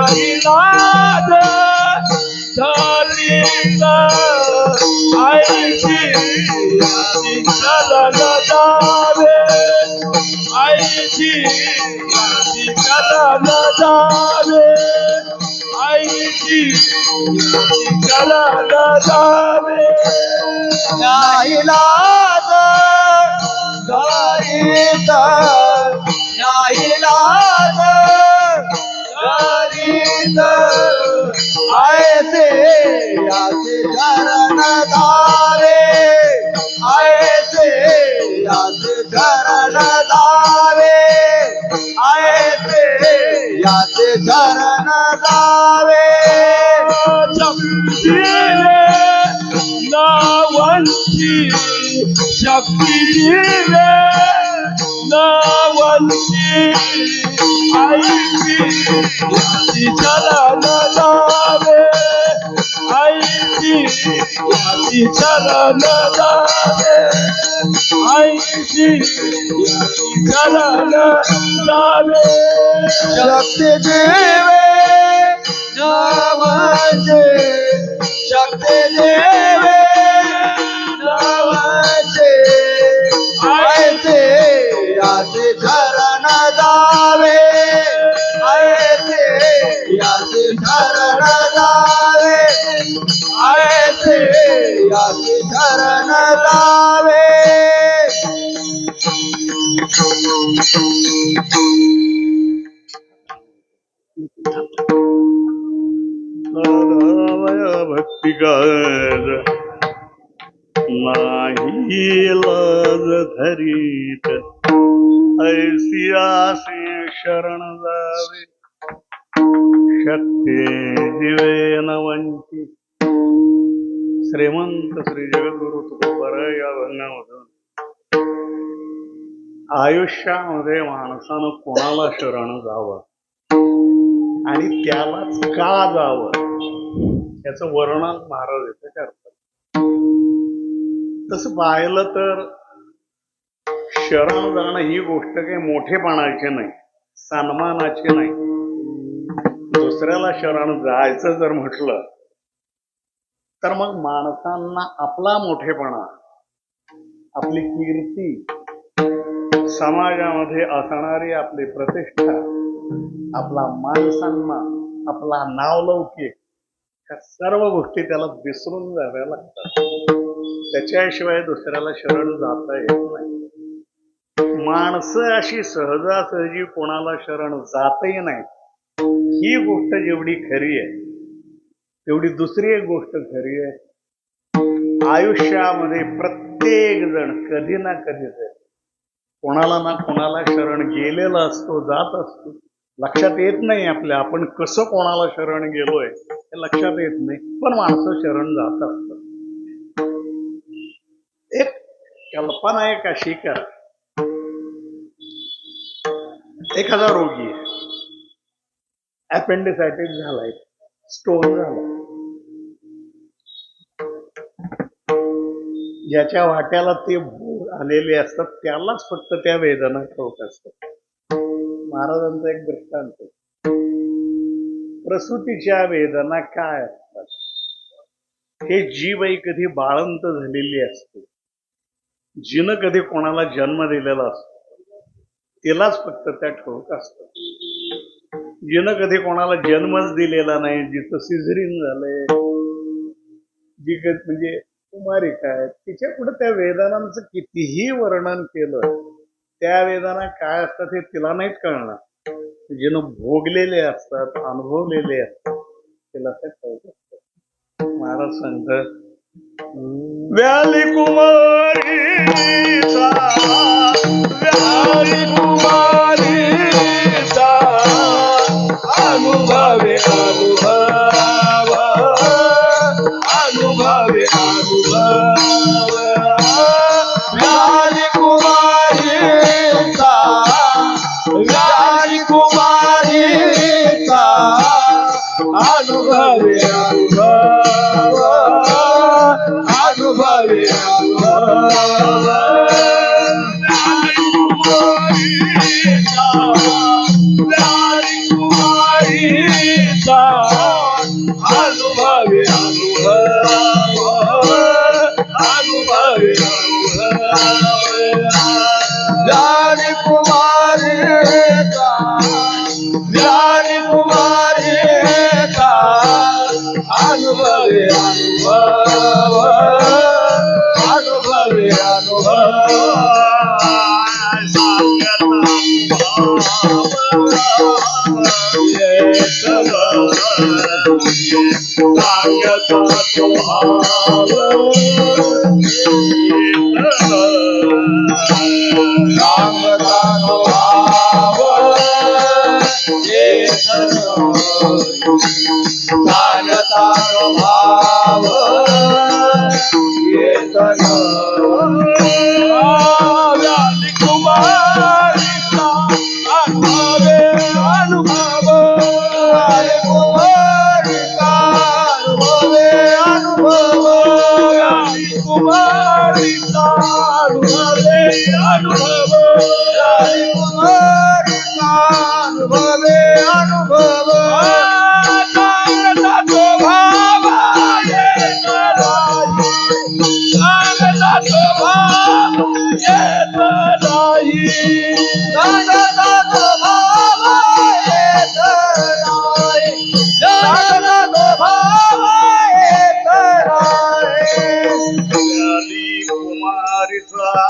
नाद धरील आईची चलन जावे आईची चलन जावे आईची चलन जावे नाईलाज धरीत नाईलाज धरीत आयते याचे चरण धावे आयते याचे चरण धावे आयते याचे चरण धावे शक्ती दिले नावंती आईची चलन जावे आईची चलन जावे आईची चलन जावे शक्ती देवे नावाचे शक्ती देवे नावाचे आयते याचे चरण जावे आयते याचे चरण जावे आयते याचे चरण जावे भक्तिगार नाही लाज धरीत ऐसी आसे शरण जावे शक्ती दिवे नवंती श्रीमंत श्री जगद्गुरु तुकोबाराय या भंगामधून आयुष्यामध्ये माणसानं कोणाला शरण जावं आणि त्यालाच का जावं याचं वर्णन महाराज येथे करतात. तसं पाहिलं तर शरण जाणं ही गोष्ट काही मोठेपणाची नाही, सन्मानाची नाही. दुसऱ्याला शरण जायचं जर म्हटलं तर मग माणसांना आपला मोठेपणा आपली कीर्ती समाजामध्ये असणारी आपली प्रतिष्ठा आपला मान सन्मान आपला नावलौकिक ह्या सर्व गोष्टी त्याला विसरून जाव्या लागतात. त्याच्याशिवाय दुसऱ्याला शरण जाता येत नाही. माणसं अशी सहजासहजी कोणाला शरण जातही नाही. ही गोष्ट जेवढी खरी आहे तेवढी दुसरी एक गोष्ट खरी आहे. आयुष्यामध्ये प्रत्येक जण कधी ना कधी कोणाला ना कोणाला शरण गेलेला असतो, जात असतो. लक्षात येत नाही आपल्या आपण कसं कोणाला शरण गेलोय हे लक्षात येत नाही, पण माणसं शरण जात असतात. एक कल्पना एक अशी करा, एखादा रोगी अपेंडिसायटिस झालाय, स्टोन झाला, ज्याच्या वाट्याला ते आलेले असतात त्यालाच फक्त त्या वेदना ठाऊक असतात. महाराजांचा एक दृष्टांत, प्रसूतीच्या वेदना काय असतात हे जी बाई कधी बाळंत झालेली असते, जिनं कधी कोणाला जन्म दिलेला असतो तिलाच फक्त त्या ठाऊक असतात. जिनं कधी कोणाला जन्मच दिलेला नाही, जिचं सिझरिन झालंय, जी म्हणजे कुमारिका आहे, तिच्या पुढे त्या वेदनांचं कितीही वर्णन केलं त्या वेदना काय असतात हे तिला नाहीच कळणार. जिनं भोगलेले असतात, अनुभवलेले असतात तिला ते ठाऊक असतात. महाराज सांगतात, व्याली कुमारीचा व्याली कुमारीचा अनुभवे अनुभव अनुभवे अनुभव व्याली कुमारीचा व्याली कुमारीचा अनुभवे अनुभव अनुभवे अनुभव व्याली कुमारी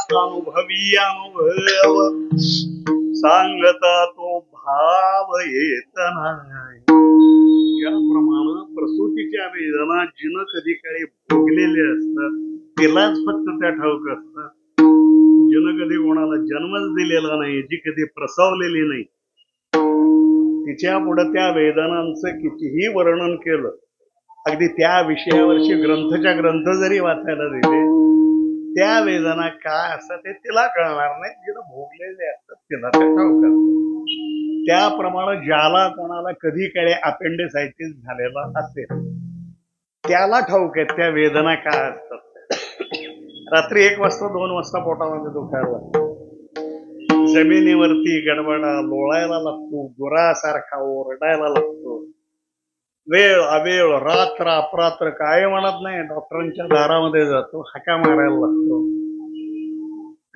अनुभवी अनुभव सांगता तो भाव येत नाही. ज्याप्रमाणे प्रसूतीच्या वेदना जिनं कधी काळी भोगलेले असतात तिलाच फक्त त्या ठाऊक असतात. जिनं कधी कोणाला जन्मच दिलेला नाही, जी कधी प्रसवलेली नाही, तिच्या पुढे त्या वेदनांचं कितीही वर्णन केलं, अगदी त्या विषयावरचे ग्रंथच्या ग्रंथ जरी वाचायला दिले, त्या वेदना काय असतात ते तिला कळणार नाही. जिला भोगलेले असतात तिला ते ठाऊक असतात. त्याप्रमाणे ज्याला कोणाला कधी काळी अपेंडिसायटिस झालेला असेल त्याला ठाऊक आहे त्या वेदना काय असतात. रात्री 1 वाजता 2 वाजता पोटामध्ये दुखायला लागतो, जमिनीवरती गडबडा लोळायला लागतो, गुरासारखा ओरडायला लागतो, वेळ अवेळ रात्र अपरात्र काय म्हणत नाही, डॉक्टरांच्या दारामध्ये जातो, हाका मारायला लागतो.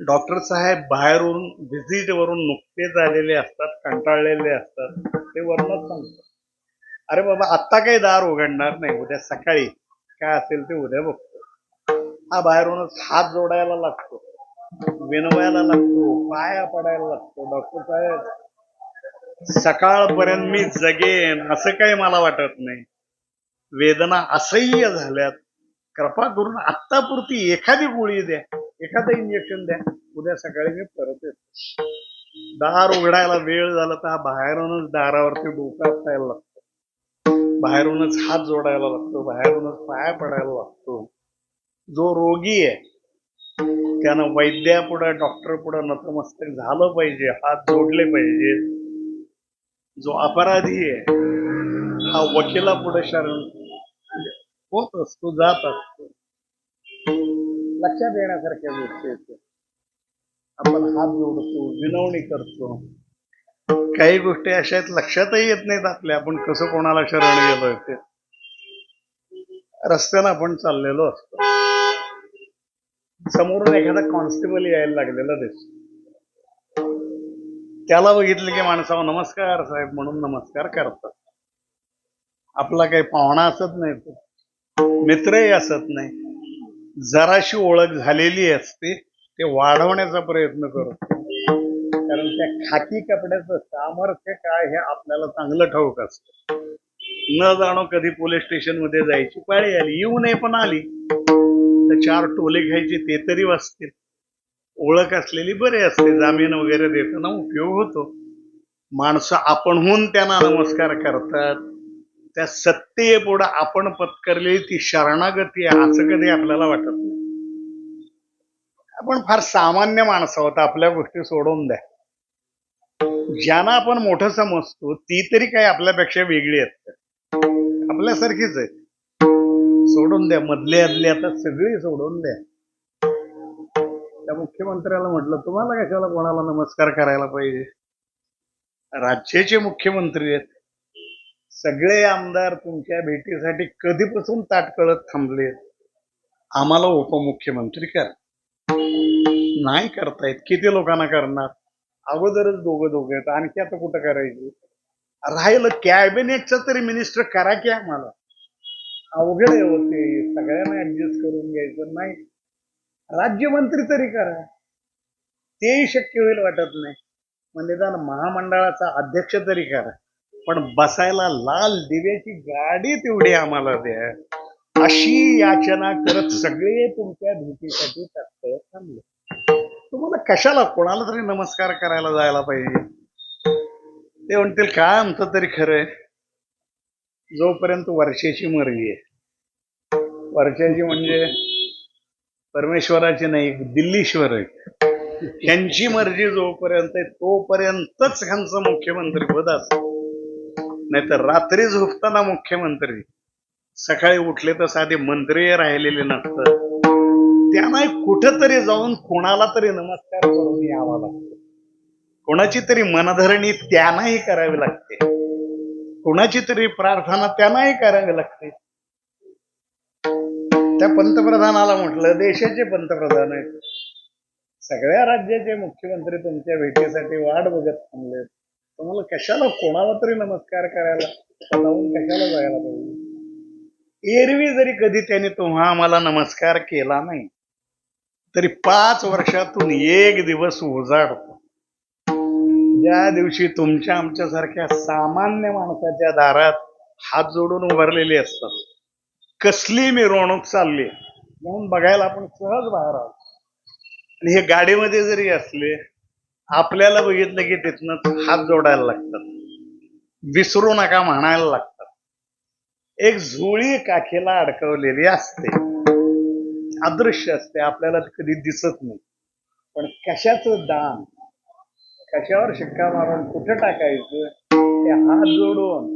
डॉक्टर साहेब बाहेरून व्हिजिट वरून नुकतेच आलेले असतात, कंटाळलेले असतात, ते वरूनच सांगतात, अरे बाबा आत्ता काही दार उघडणार नाही, उद्या सकाळी काय असेल ते उद्या बघतो. हा बाहेरूनच हात जोडायला लागतो, विनवायला लागतो, पाया पडायला लागतो. डॉक्टर साहेब सकाळपर्यंत मी जगेन असं काही मला वाटत नाही, वेदना असह्य झाल्यात, कृपा करून आत्तापुरती एखादी गोळी द्या, एखादं इंजेक्शन द्या, उद्या सकाळी मी परत येतो. दार उघडायला वेळ झाला तर बाहेरूनच दारावरती डोका आपटायला लागतो, बाहेरूनच हात जोडायला लागतो, बाहेरूनच पाया पडायला लागतो. जो रोगी आहे त्यानं वैद्यापुढं डॉक्टर पुढं नतमस्तक झालं पाहिजे, हात जोडले पाहिजे. जो अपराधी आहे हा वकिलापुढे शरण होत असतो, जात असतो. लक्षात येण्यासारख्या गोष्टी आहेत. आपण हात जोडतो, विनवणी करतो, काही गोष्टी अशा आहेत लक्षातही येत नाहीत आपल्या, आपण कसं कोणाला शरण गेलोय ते. रस्त्यानं आपण चाललेलो असतो, समोरून एखादा कॉन्स्टेबल यायला लागलेला दिसतो, त्याला बघितलं की माणसाला नमस्कार साहेब म्हणून नमस्कार करतात. आपला काही पाहुणा असत नाही, तो मित्रही असत नाही, जराशी ओळख झालेली असते, ते वाढवण्याचा प्रयत्न करतो, कारण त्या खाकी कपड्याचं सामर्थ्य काय हे आपल्याला चांगलं ठाऊक असतं. न जाणो कधी पोलीस स्टेशन मध्ये जायची पाळी आली, येऊ नये पण आली तर 4 टोले घ्यायचे ते तरी वाचतील. ओळख असलेली बरे असते, जामीन वगैरे देताना उपयोग होतो. माणसं आपणहून त्यांना नमस्कार करतात. त्या सत्तेपुढे आपण पत्करलेली ती शरणागती आहे असं कधी आपल्याला वाटत नाही. आपण फार सामान्य माणसं आहोत, आपल्या गोष्टी सोडून द्या. ज्यांना आपण मोठं समजतो ती तरी काही आपल्यापेक्षा वेगळी असतात, आपल्यासारखीच आहे, सोडून द्या. मधले अदले आता सगळी सोडून द्या. त्या मुख्यमंत्र्याला म्हटलं, तुम्हाला कशाला कोणाला नमस्कार करायला पाहिजे, राज्याचे मुख्यमंत्री आहेत, सगळे आमदार तुमच्या भेटीसाठी कधीपासून ताटकळत थांबले, आम्हाला उपमुख्यमंत्री करा. नाही करतायत, किती लोकांना करणार, अगोदरच दोघं आहेत, आणखी आता कुठं करायची. राहिलं कॅबिनेटचं तरी मिनिस्टर करा की, आम्हाला अवघड होते, सगळ्यांना ऍडजस्ट करून घ्यायचं नाही. राज्यमंत्री तरी करा, तेही शक्य होईल वाटत नाही. म्हणजे निदान महामंडळाचा अध्यक्ष तरी करा, पण बसायला लाल दिव्याची गाडी तेवढी आम्हाला द्या. अशी याचना करत सगळे तुमच्या भेटीसाठी तत्पर थांबले. तुम्हाला कशाला कोणाला तरी नमस्कार करायला जायला पाहिजे? ते म्हणतील काय आमचं तरी खरंय, जोपर्यंत वर्षाची मर्जी आहे, वर्षाची म्हणजे परमेश्वराची नाही, दिल्लीश्वर आहे, यांची मर्जी जोपर्यंत आहे तोपर्यंतच ह्यांचं मुख्यमंत्री पद असतं. नाहीतर रात्री झोपताना मुख्यमंत्री, सकाळी उठले तर साधे मंत्री राहिलेले नसतं. त्यांना कुठंतरी जाऊन कोणाला तरी नमस्कार करून यावा लागतो. कोणाची तरी मनधरणी त्यांनाही करावी लागते, कोणाची तरी प्रार्थना त्यांनाही करावी लागते. त्या पंतप्रधानाला म्हटलं, देशाचे पंतप्रधान आहेत, सगळ्या राज्याचे मुख्यमंत्री तुमच्या भेटीसाठी वाट बघत थांबले, तुम्हाला कशाला कोणाला तरी नमस्कार करायला जाऊन कशाला जायला पाहिजे? एरवी जरी कधी त्याने तुम्हा आम्हाला नमस्कार केला नाही तरी 5 वर्षातून एक दिवस उजाडतो, ज्या दिवशी तुमच्या आमच्यासारख्या सामान्य माणसाच्या दारात हात जोडून उभारलेले असतात. कसली मिरवणूक चालली म्हणून बघायला आपण सहज बाहेर आहोत. आणि हे गाडीमध्ये जरी असले, आपल्याला बघितलं की तिथनच हात जोडायला लागतात, विसरू नका म्हणायला लागतात. एक झोळी काखेला अडकवलेली असते, अदृश्य असते, आपल्याला कधी दिसत नाही. पण कशाचं दान, कशावर शिक्का मारून कुठे टाकायचं ते हात जोडून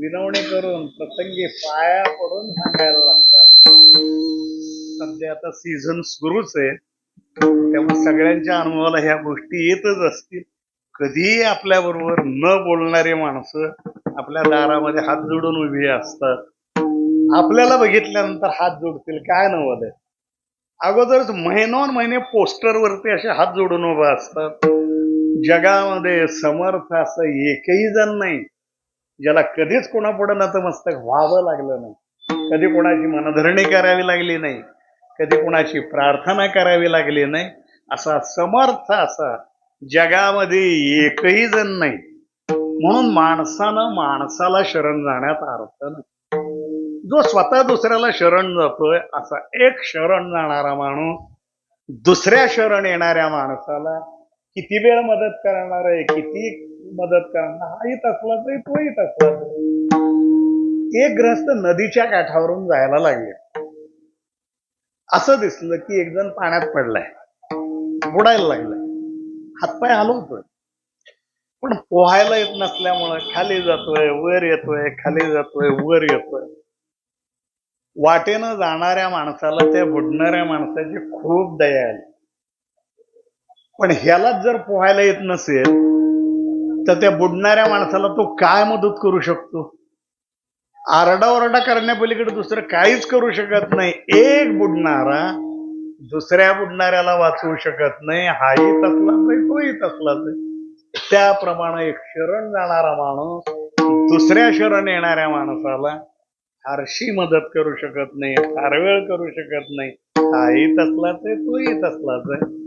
विनवणी करून प्रसंगी पाया पडून सांगायला लागतात. सध्या आता सीझन सुरूच आहे, त्यामुळे सगळ्यांच्या अनुभवाला ह्या गोष्टी येतच असतील. कधीही आपल्या बरोबर न बोलणारी माणसं आपल्या दारामध्ये हात जोडून उभी असतात. आपल्याला बघितल्यानंतर हात जोडतील काय नवल आहे? अगोदरच महिने पोस्टरवरती असे हात जोडून उभा असतात. जगामध्ये समर्थ असं एकही जण नाही ज्याला कधीच कोणापुढे नतमस्तक व्हावं लागलं नाही, कधी कोणाची मनधरणी करावी लागली नाही, कधी कोणाची प्रार्थना करावी लागली नाही. असा समर्थ असा जगामध्ये एकही जण नाही. म्हणून माणसानं माणसाला शरण जाण्यात अर्थ नाही. जो स्वतः दुसऱ्याला शरण जातोय असा एक शरण जाणारा माणूस दुसऱ्या शरण येणाऱ्या माणसाला किती वेळ मदत करणार आहे, किती मदत करणार, हाही तसला तरी तोही तसला. एक ग्रस्त नदीच्या काठावरून जायला लागले, असं दिसलं की एक जण पाण्यात पडलाय, बुडायला लागलाय, हातपाय हलवतोय, पण पोहायला येत नसल्यामुळे खाली जातोय, वर येतोय, खाली जातोय, वर येतोय. वाटेनं जाणाऱ्या माणसाला त्या बुडणाऱ्या माणसाची खूप दया आली. पण ह्यालाच जर पोहायला येत नसेल तर त्या बुडणाऱ्या माणसाला तो काय मदत करू शकतो? आरडाओरडा करण्यापलीकडे दुसरं काहीच करू शकत नाही. एक बुडणारा दुसऱ्या बुडणाऱ्याला वाचवू शकत नाही, हाही तसलाच आहे, तोही तसलाच आहे. त्याप्रमाणे एक शरण जाणारा माणूस दुसऱ्या शरण येणाऱ्या माणसाला फारशी मदत करू शकत नाही, फार वेळ करू शकत नाही, हाही तसलाच आहे, तोही तसलाच आहे.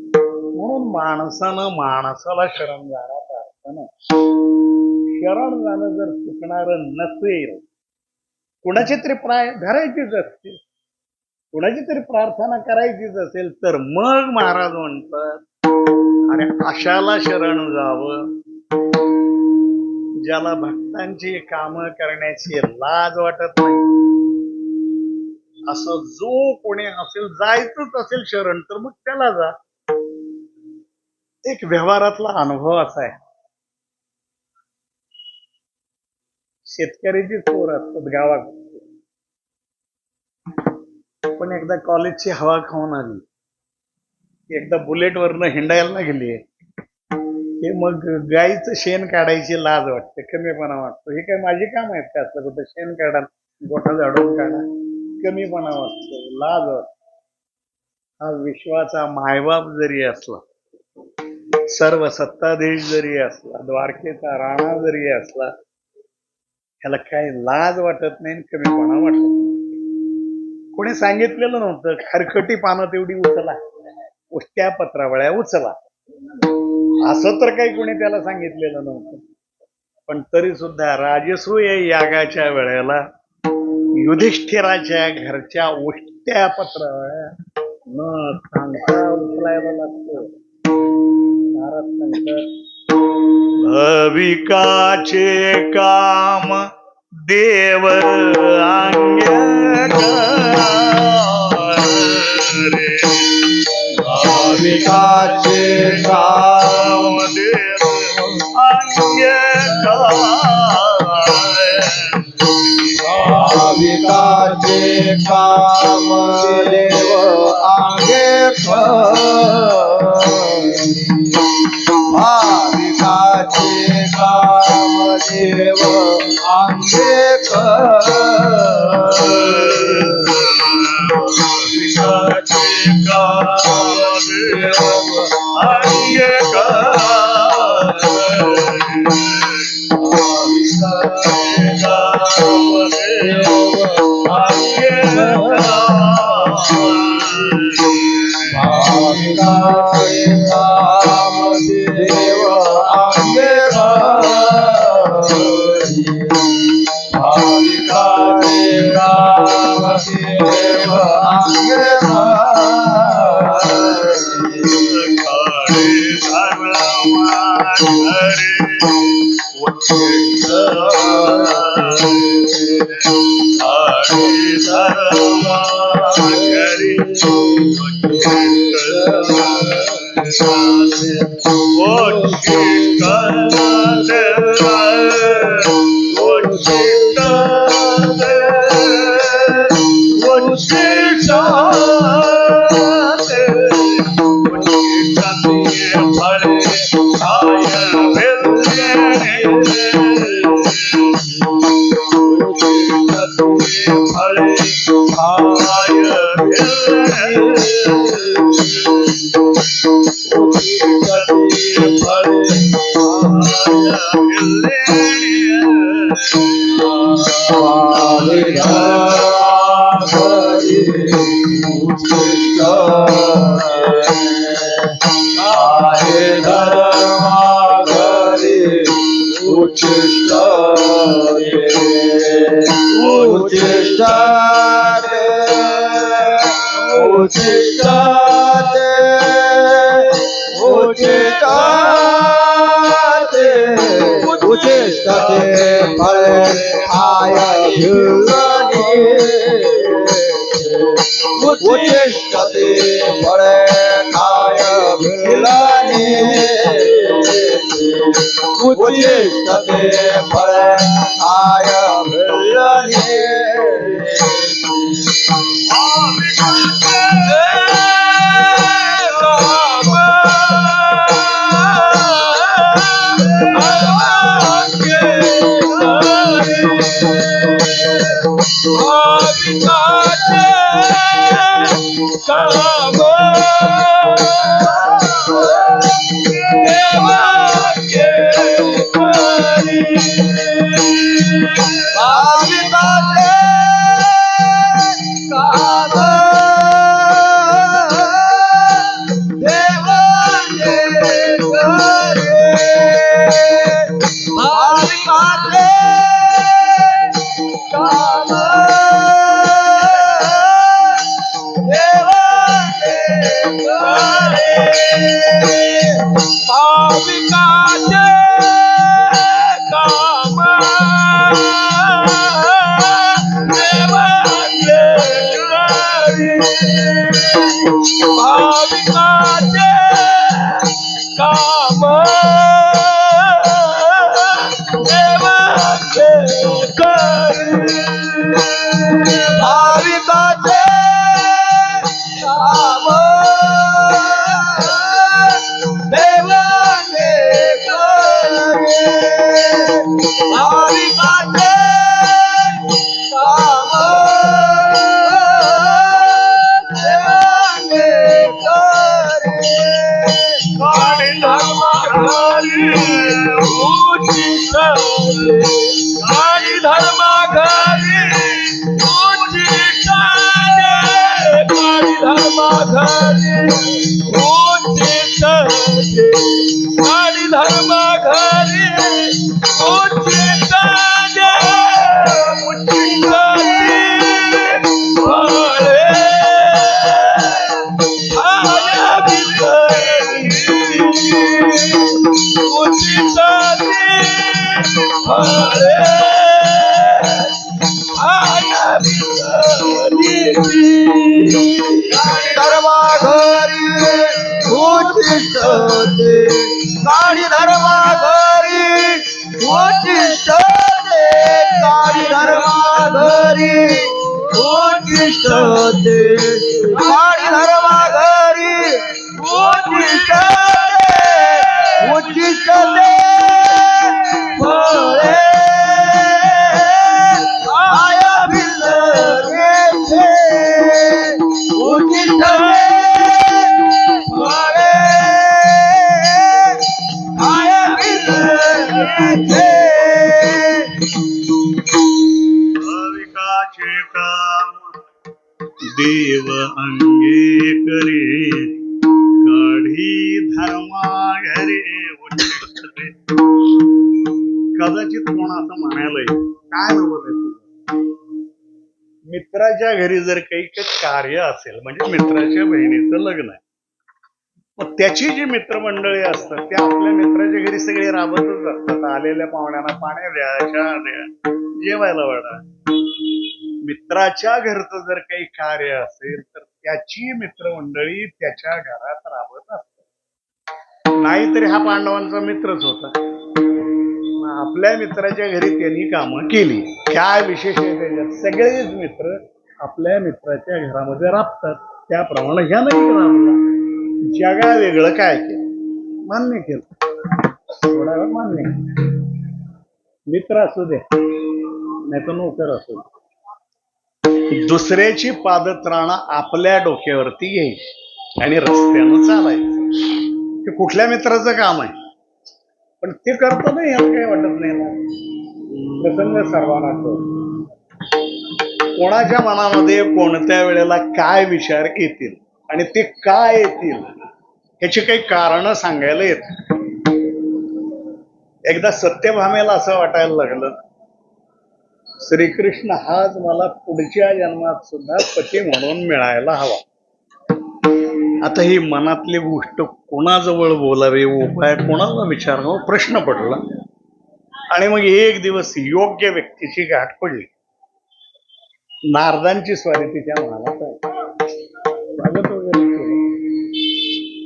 म्हणून माणसानं माणसाला शरण जाण्याचा अर्थ नाही. शरण जाणं जर चुकणार नसेल, कुणाची तरी प्राय धरायचीच असते, कुणाची तरी प्रार्थना करायचीच असेल, तर मग महाराज म्हणतात अरे अशाला शरण जावं ज्याला भक्तांची कामं करण्याची लाज वाटत नाही. असं जो कोणी असेल, जायचंच असेल शरण तर मग त्याला जा. एक व्यवहारातला अनुभव असा आहे, शेतकऱ्याची चोर असतात गावात, पण एकदा कॉलेजची हवा खाऊन आली, एकदा बुलेट वरनं हिंडायला गेली हे मग गाईचं शेण काढायची लाज वाटते, कमीपणा वाटतो. हे काय माझी काम आहेत का? असलं कुठं शेण काढा, गोठा झाडून काढा, कमीपणा वाटतो, लाज वाटतो. हा विश्वाचा मायबाप जरी असला, सर्व सत्ताधीश जरी असला, द्वारकेचा राणा जरी असला, ह्याला काही लाज वाटत नाही, कमीपणा वाटत नाही. कोणी सांगितलेलं नव्हतं खरकटी पानं तेवढी उचला, उष्ट्या पत्रावळ्या उचला, असं तर काही कोणी त्याला सांगितलेलं नव्हतं. पण तरी सुद्धा राजसूय यागाच्या वेळेला युधिष्ठिराच्या घरच्या उष्ट्या पत्र न सांगता उचलायला लागतो. महाराज सांगतात भाविकाचे काम देव अंग्य रे, भाविकाचे काम देव अंग्य भाविकाचे काम देव अंगे भाविकाचे काम देव अंगे भाविकाचे काम देव अंग्य धर्म घरी उच्चिष्टते काळी धर्मा घरी उच्चिष्टते काळी धर्मा घरी उच्चिष्टते काळी धर्मा घरी उच्चिष्टते फळे आया भिल्लरेचे उच्चिष्टते फळे आया भिल्लरेचे भाविकाचे काम देव अंगे करे काढी धर्मा घरी उच्चिष्टते. कदाचित कोण असं म्हणायला येईल काय नवल मित्राच्या घरी जर काही कार्य असेल म्हणजे मित्राच्या बहिणीचं लग्न आहे मग त्याची जी मित्रमंडळी असतात ते आपल्या मित्राच्या घरी सगळे राबतच असतात. आलेल्या पाहुण्यांना पाणी द्या चहा द्या जेवायला वाढा. मित्राच्या घरचं जर काही कार्य असेल तर त्याची मित्रमंडळी त्याच्या घरात राबत असतात. नाहीतरी हा पांडवांचा मित्रच होता. आपल्या मित्राच्या घरी त्यांनी कामं केली. काय विशेष आहे त्याच्यात सगळेच मित्र आपल्या मित्राच्या घरामध्ये राबतात. त्याप्रमाणे ह्यानंही राबला. जगा वेगळं काय केलं मान्य केलं थोडा वेळ मान्य मित्र असू दे नाही तर नोकर असू दे. दुसऱ्याची पादत्राणा आपल्या डोक्यावरती घ्यायची आणि रस्त्यानं चालायचं. ते कुठल्या मित्राचं काम आहे पण ते करतो नाही याला काही वाटत नाही ना. प्रसंग सर्वांना कळतो. कोणाच्या मनामध्ये कोणत्या वेळेला काय विचार येतील आणि ते काय येतील ह्याची काही कारण सांगायला येत. एकदा सत्यभामेला असं वाटायला लागलं श्रीकृष्ण हाच मला पुढच्या जन्मात सुद्धा पती म्हणून मिळायला हवा. आता ही मनातली गोष्ट कोणाजवळ बोलावी उपाय कोणाला विचारावा प्रश्न पडला. आणि मग एक दिवस योग्य व्यक्तीची गाठ पडली. नारदांची स्वारी तिच्या मनात स्वागत वगैरे केलं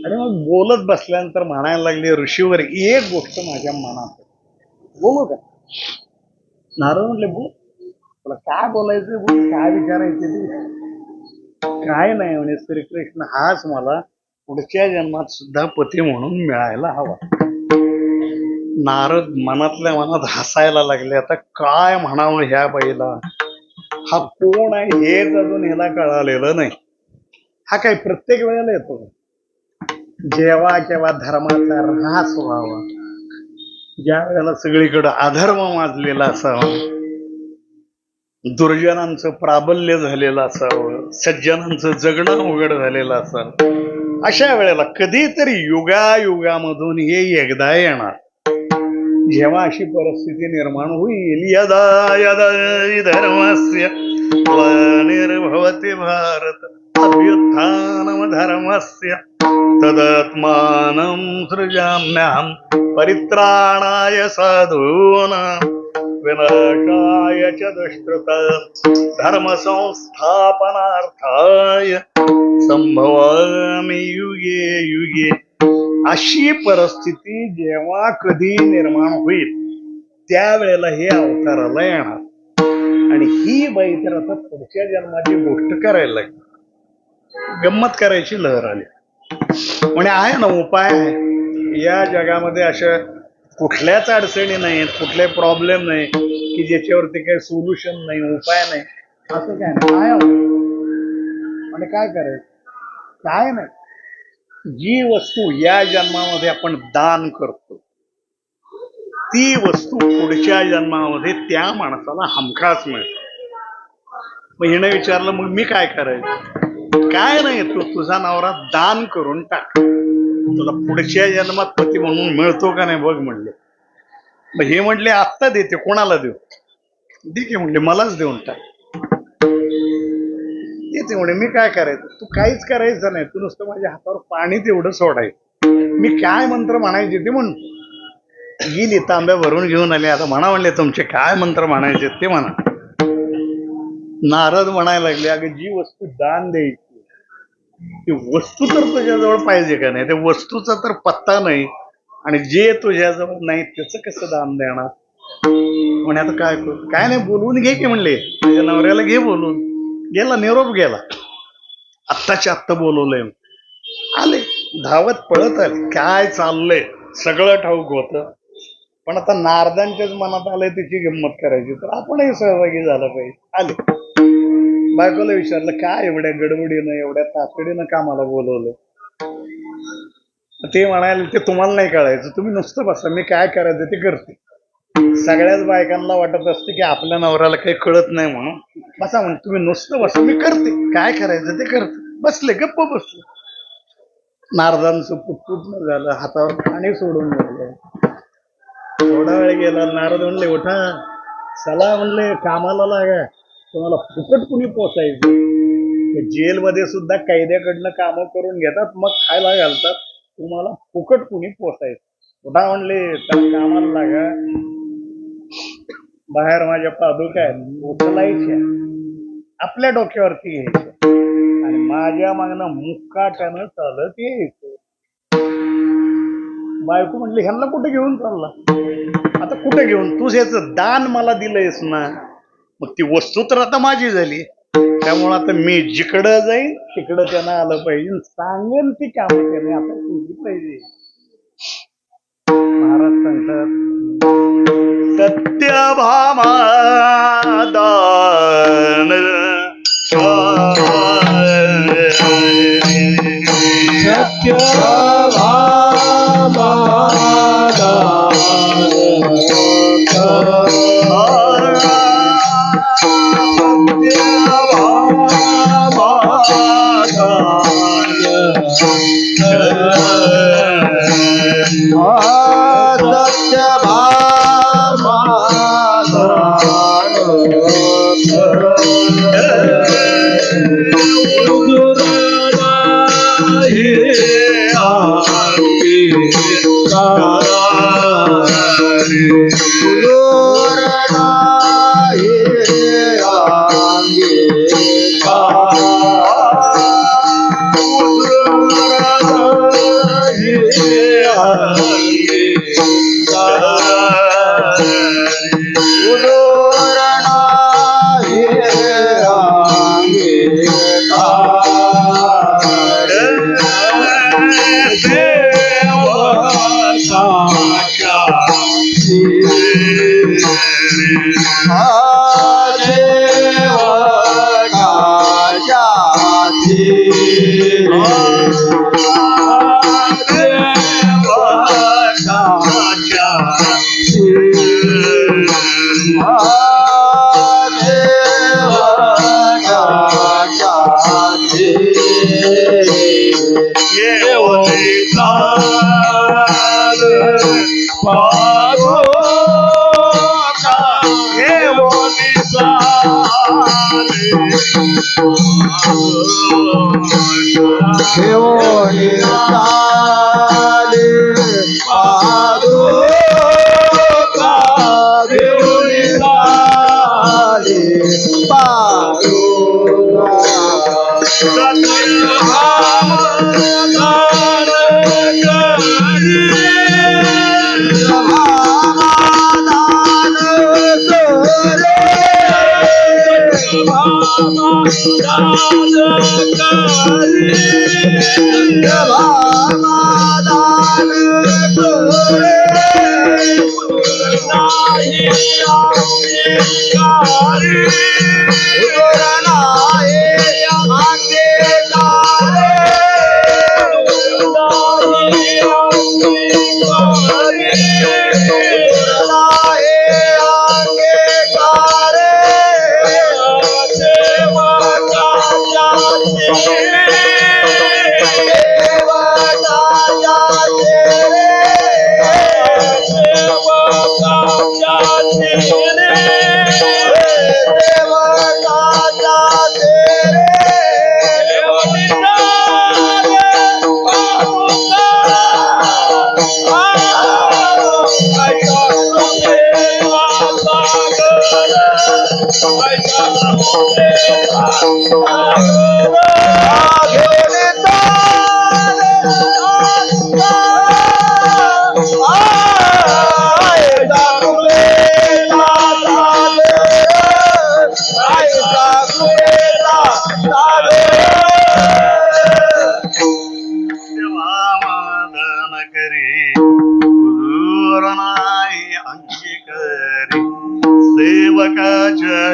आणि मग बोलत बसल्यानंतर म्हणायला लागले ऋषीवर एक गोष्ट माझ्या मनात बोलू का. नारद म्हटले बोल तुला काय बोलायचं बोल काय विचारायचं ते काय नाही म्हणे श्रीकृष्ण हाच मला पुढच्या जन्मात सुद्धा पती म्हणून मिळायला हवा. नारद मनातल्या मनात हसायला लागले. आता काय म्हणावं ह्या बाईला. हा कोण आहे हेच अजून ह्याला कळालेलं नाही. हा काय प्रत्येक वेळेला येतो जेव्हा केव्हा धर्माचा ऱ्हास व्हावा ज्या वेळेला सगळीकडे अधर्म माजलेला असावा दुर्जनांचं प्राबल्य झालेलं असावं सज्जनांचं जगणं उघड झालेलं असावं अशा वेळेला कधीतरी युगायुगामधून हे एकदा येणार. जेव्हा अशी परिस्थिती निर्माण होईल यदा यदा धर्मस्य ग्लानिर्भवति भारत अभ्युत्थानम धर्मस्य तदात्मानं सृजाम्यहं परित्राणाय साधूनां विनाशाय च दुष्कृतां धर्म संस्थापनार्थाय संभवामि युगे युगे. अशी परिस्थिती जेव्हा कधी निर्माण होईल त्यावेळेला हे अवताराला येणार. आणि ही बाई तर आता पुढच्या जन्माची गोष्ट करायला लागली. गंमत करायची लहर आली. म्हणजे आहे ना उपाय आहे या जगामध्ये. अशा कुठल्याच अडचणी नाहीत कुठले प्रॉब्लेम नाही की ज्याच्यावरती काही सोल्युशन नाही उपाय नाही असं काय नाही. म्हणजे काय करायचं काय नाही. जी वस्तू या जन्मामध्ये आपण दान करतो ती वस्तू पुढच्या जन्मामध्ये त्या माणसाला हमखास मिळते. मग हिने विचारलं मग मी काय करायचं. काय नाही तू तुझा नवरा दान करून टाक तुला पुढच्या जन्मात पती म्हणून मिळतो का नाही बघ म्हणले. मग हे म्हटले आत्ता देते कोणाला देऊ दे की म्हणले मलाच देऊन टाक. येते म्हणे मी काय करायचं. तू काहीच करायचं नाही तू नुसतं माझ्या हातावर पाणी तेवढं सोडायचं. मी काय मंत्र म्हणायचे ते म्हण. गेली तांब्या भरून घेऊन आले. आता म्हणा म्हणले तुमचे काय मंत्र म्हणायचे ते म्हणा. नारद म्हणायला लागले अगं जी वस्तू दान द्यायची ती वस्तू तर तुझ्याजवळ पाहिजे का नाही? त्या वस्तूचा तर पत्ता नाही, आणि जे तुझ्याजवळ नाही त्याचं कसं दान देणार? म्हणे आता काय करू? काय नाही, बोलवून घे की म्हणले, तुझ्या नवऱ्याला घे बोलून. गेला, निरोप गेला. आत्ताच्या आत्ता बोलवलंय. आले, धावत पळत आले, काय चाललंय सगळं ठाऊक होतं. पण आता नारदांच्याच मनात आलंय तिची गंमत करायची, तर आपणही सहभागी झालं पाहिजे. आले, बायकोला विचारलं, काय एवढ्या गडबडीनं एवढ्या तातडीनं कामाला बोलवलं? ते म्हणाले, ते तुम्हाला नाही कळायचं, तुम्ही नुसतं बसा, मी काय करायचं ते करते. सगळ्याच बायकांना वाटत असते की आपल्या नवऱ्याला काही कळत नाही म्हणून. बसा म्हण, तुम्ही नुसतं बसा, मी करते, काय करायचं ते करते. बसले, गप्प बसले. नारदांचं पूर्ण झालं, हातावर पाणी सोडून झालं. थोडा वेळ गेला, नारद म्हणले, उठा, चला म्हणले, कामाला लागा. तुम्हाला फुकट कुणी पोचायचं? जेलमध्ये सुद्धा कैद्याकडनं कामं करून घेतात, मग खायला घालतात. तुम्हाला फुकट कुणी पोचायचं? उठा म्हणले, त्याला कामाला लागा. बाहेर माझ्या पादुका आहेत, उचलायच्या, आपल्या डोक्यावरती घ्यायच्या, आणि माझ्या मागणं मुक्काट्यानं चालत यायचं. बायको म्हणली, ह्यांना कुठे घेऊन चालला? आता कुठे घेऊन? तूच याचं दान मला दिलंयस ना, मग ती वस्तू तर आता माझी झाली. त्यामुळे आता मी जिकडं जाईन तिकडं त्यांना आलं पाहिजे, सांगेन ती कामं त्याने आता केली पाहिजे. महाराज सांगतात, सत्यभामा दान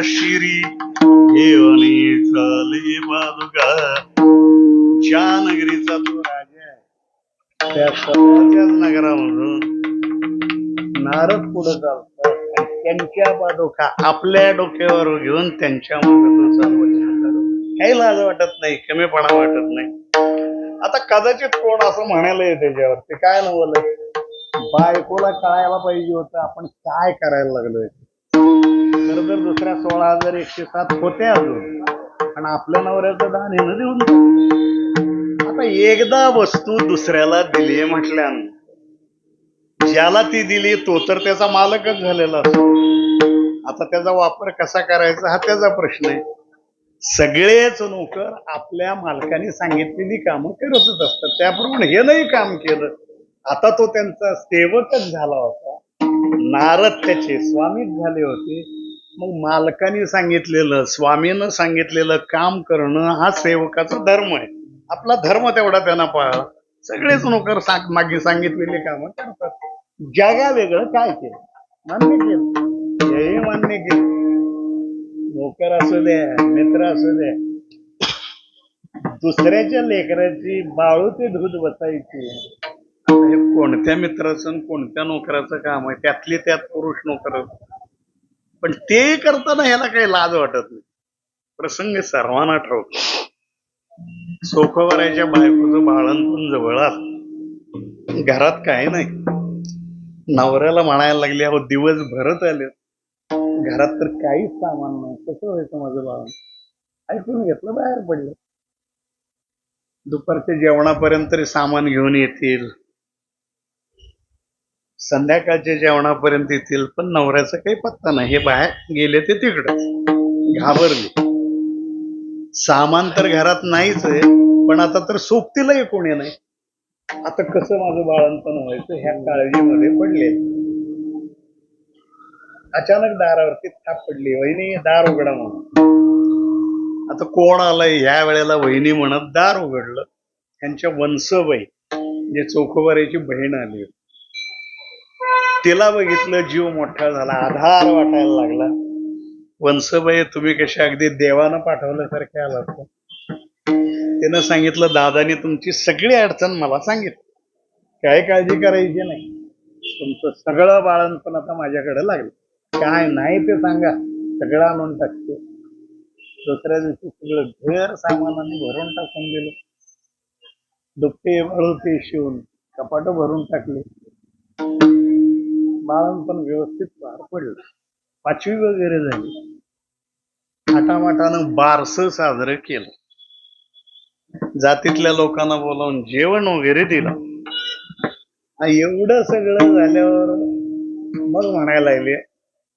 शिरी घेऊन चाले पादुका. ज्या नगरीचा तो राजा आहे त्या स्वतःच्याच नगरामधून नारद पुढे चालतात आणि त्यांच्या पादुका आपल्या डोक्यावर घेऊन त्यांच्या मागे तो चालवत. काही लाज वाटत नाही, कमीपणा वाटत नाही. आता कदाचित कोण असं म्हणायला येते त्याच्यावर ते काय नवलंय, बायकोला कळायला पाहिजे होतं आपण काय करायला लागलोय. तर दुसऱ्या 16,107 होते अजून आणि आपल्या नवऱ्याचं दान हिनं देऊन टाकलं. आता एकदा वस्तू दुसऱ्याला दिली म्हटल्यानं ज्याला ती दिली तो तर त्याचा मालकच झालेला असतो. आता त्याचा वापर कसा करायचा हा त्याचा प्रश्न आहे. सगळेच नोकर आपल्या मालकाने सांगितलेली कामं करतच असतात. त्याप्रमाणे हे नाही काम केलं. आता तो त्यांचा सेवकच झाला होता, नारद त्याचे स्वामीच झाले होते. मग मालकाने सांगितलेलं स्वामीनं सांगितलेलं काम करणं हा सेवकाचा धर्म आहे. आपला धर्म तेवढा त्यांना पाळला. सगळेच नोकर मागे सांगितलेली कामं करतात. जगा वेगळं काय केलं मान्य केलं, हेही मान्य केलं. नोकर असू द्या मित्र असू द्या, दुसऱ्याच्या लेकराची बाळू ते दूध बसायची. हे कोणत्या मित्राचं कोणत्या नोकराचं काम आहे, त्यातली त्यात पुरुष नोकर. पण ते करताना ह्याला काही लाज वाटत नाही. प्रसंग सर्वांना ठाऊक. सोखवराच्या बायकोचं बाळंतपण जवळ आलं. घरात काही नाही. नवऱ्याला म्हणायला लागले अहो दिवस भरत आले, घरात तर काहीच सामान नाही, कसं व्हायचं माझं बाळ. ऐकून घेतलं, बाहेर पडलं. दुपारच्या जेवणापर्यंत तरी सामान घेऊन येतील, संध्याकाळच्या जेवणापर्यंत येतील, पण नवऱ्याचा काही पत्ता नाही. हे बाहेर गेले ते तिकडे घाबरले. सामान तर घरात नाहीच आहे, पण आता तर सोबतीलाही कोणी नाही. आता कसं माझं बाळंतपण व्हायचं ह्या काळजीमध्ये पडले. अचानक दारावरती थाप पडली, वहिनी दार उघडा म्हणून. आता कोण आलंय ह्या वेळेला वहिनी म्हणत दार उघडलं. त्यांच्या वंसबाई जे चोखोबारीची बहीण आली. तिला बघितलं, जीव मोठा झाला, आधार वाटायला लागला. वंसबाई तुम्ही कशा अगदी देवानं पाठवल्यासारखे आलात. तिनं सांगितलं दादानी तुमची सगळी अडचण मला सांगितली, काय काळजी करायची नाही, तुमचं सगळं बाळंतपण आता माझ्याकडे लागलं, काय नाही ते सांगा सगळं आणून टाकते. दुसऱ्या दिवशी सगळं घर सामानाने भरून टाकून दिलं. दुपटे वळते शिवून कपाट भरून टाकले. बाळंतपण व्यवस्थित पार पडलं. 5वी वगैरे झाली. थाटामाटानं बारसं साजरं केलं. जातीतल्या लोकांना बोलावून जेवण वगैरे दिलं. एवढं सगळं झाल्यावर मग म्हणायला लागले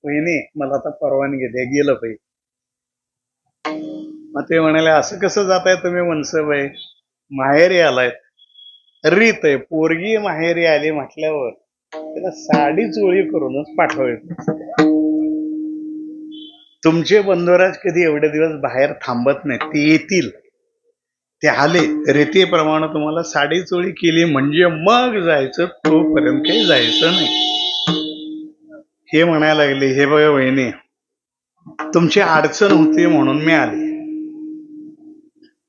वहिनी मला आता परवानगी द्या, गेलं पाहिजे. मग ते म्हणाले असं कसं जाताय तुम्ही वंसबाई, माहेरी आलाय. रीत आहे, पोरगी माहेरी आली म्हटल्यावर त्याला साडी चोळी करूनच पाठवायचं. तुमचे बंधुराज कधी एवढे दिवस बाहेर थांबत नाही, ते येतील, ते आले रीतीप्रमाणे तुम्हाला साडी चोळी केली म्हणजे मग जायचं, तोपर्यंत काही जायचं नाही. हे म्हणायला लागले हे बघा वहिनी तुमची अडचण होती म्हणून मी आले.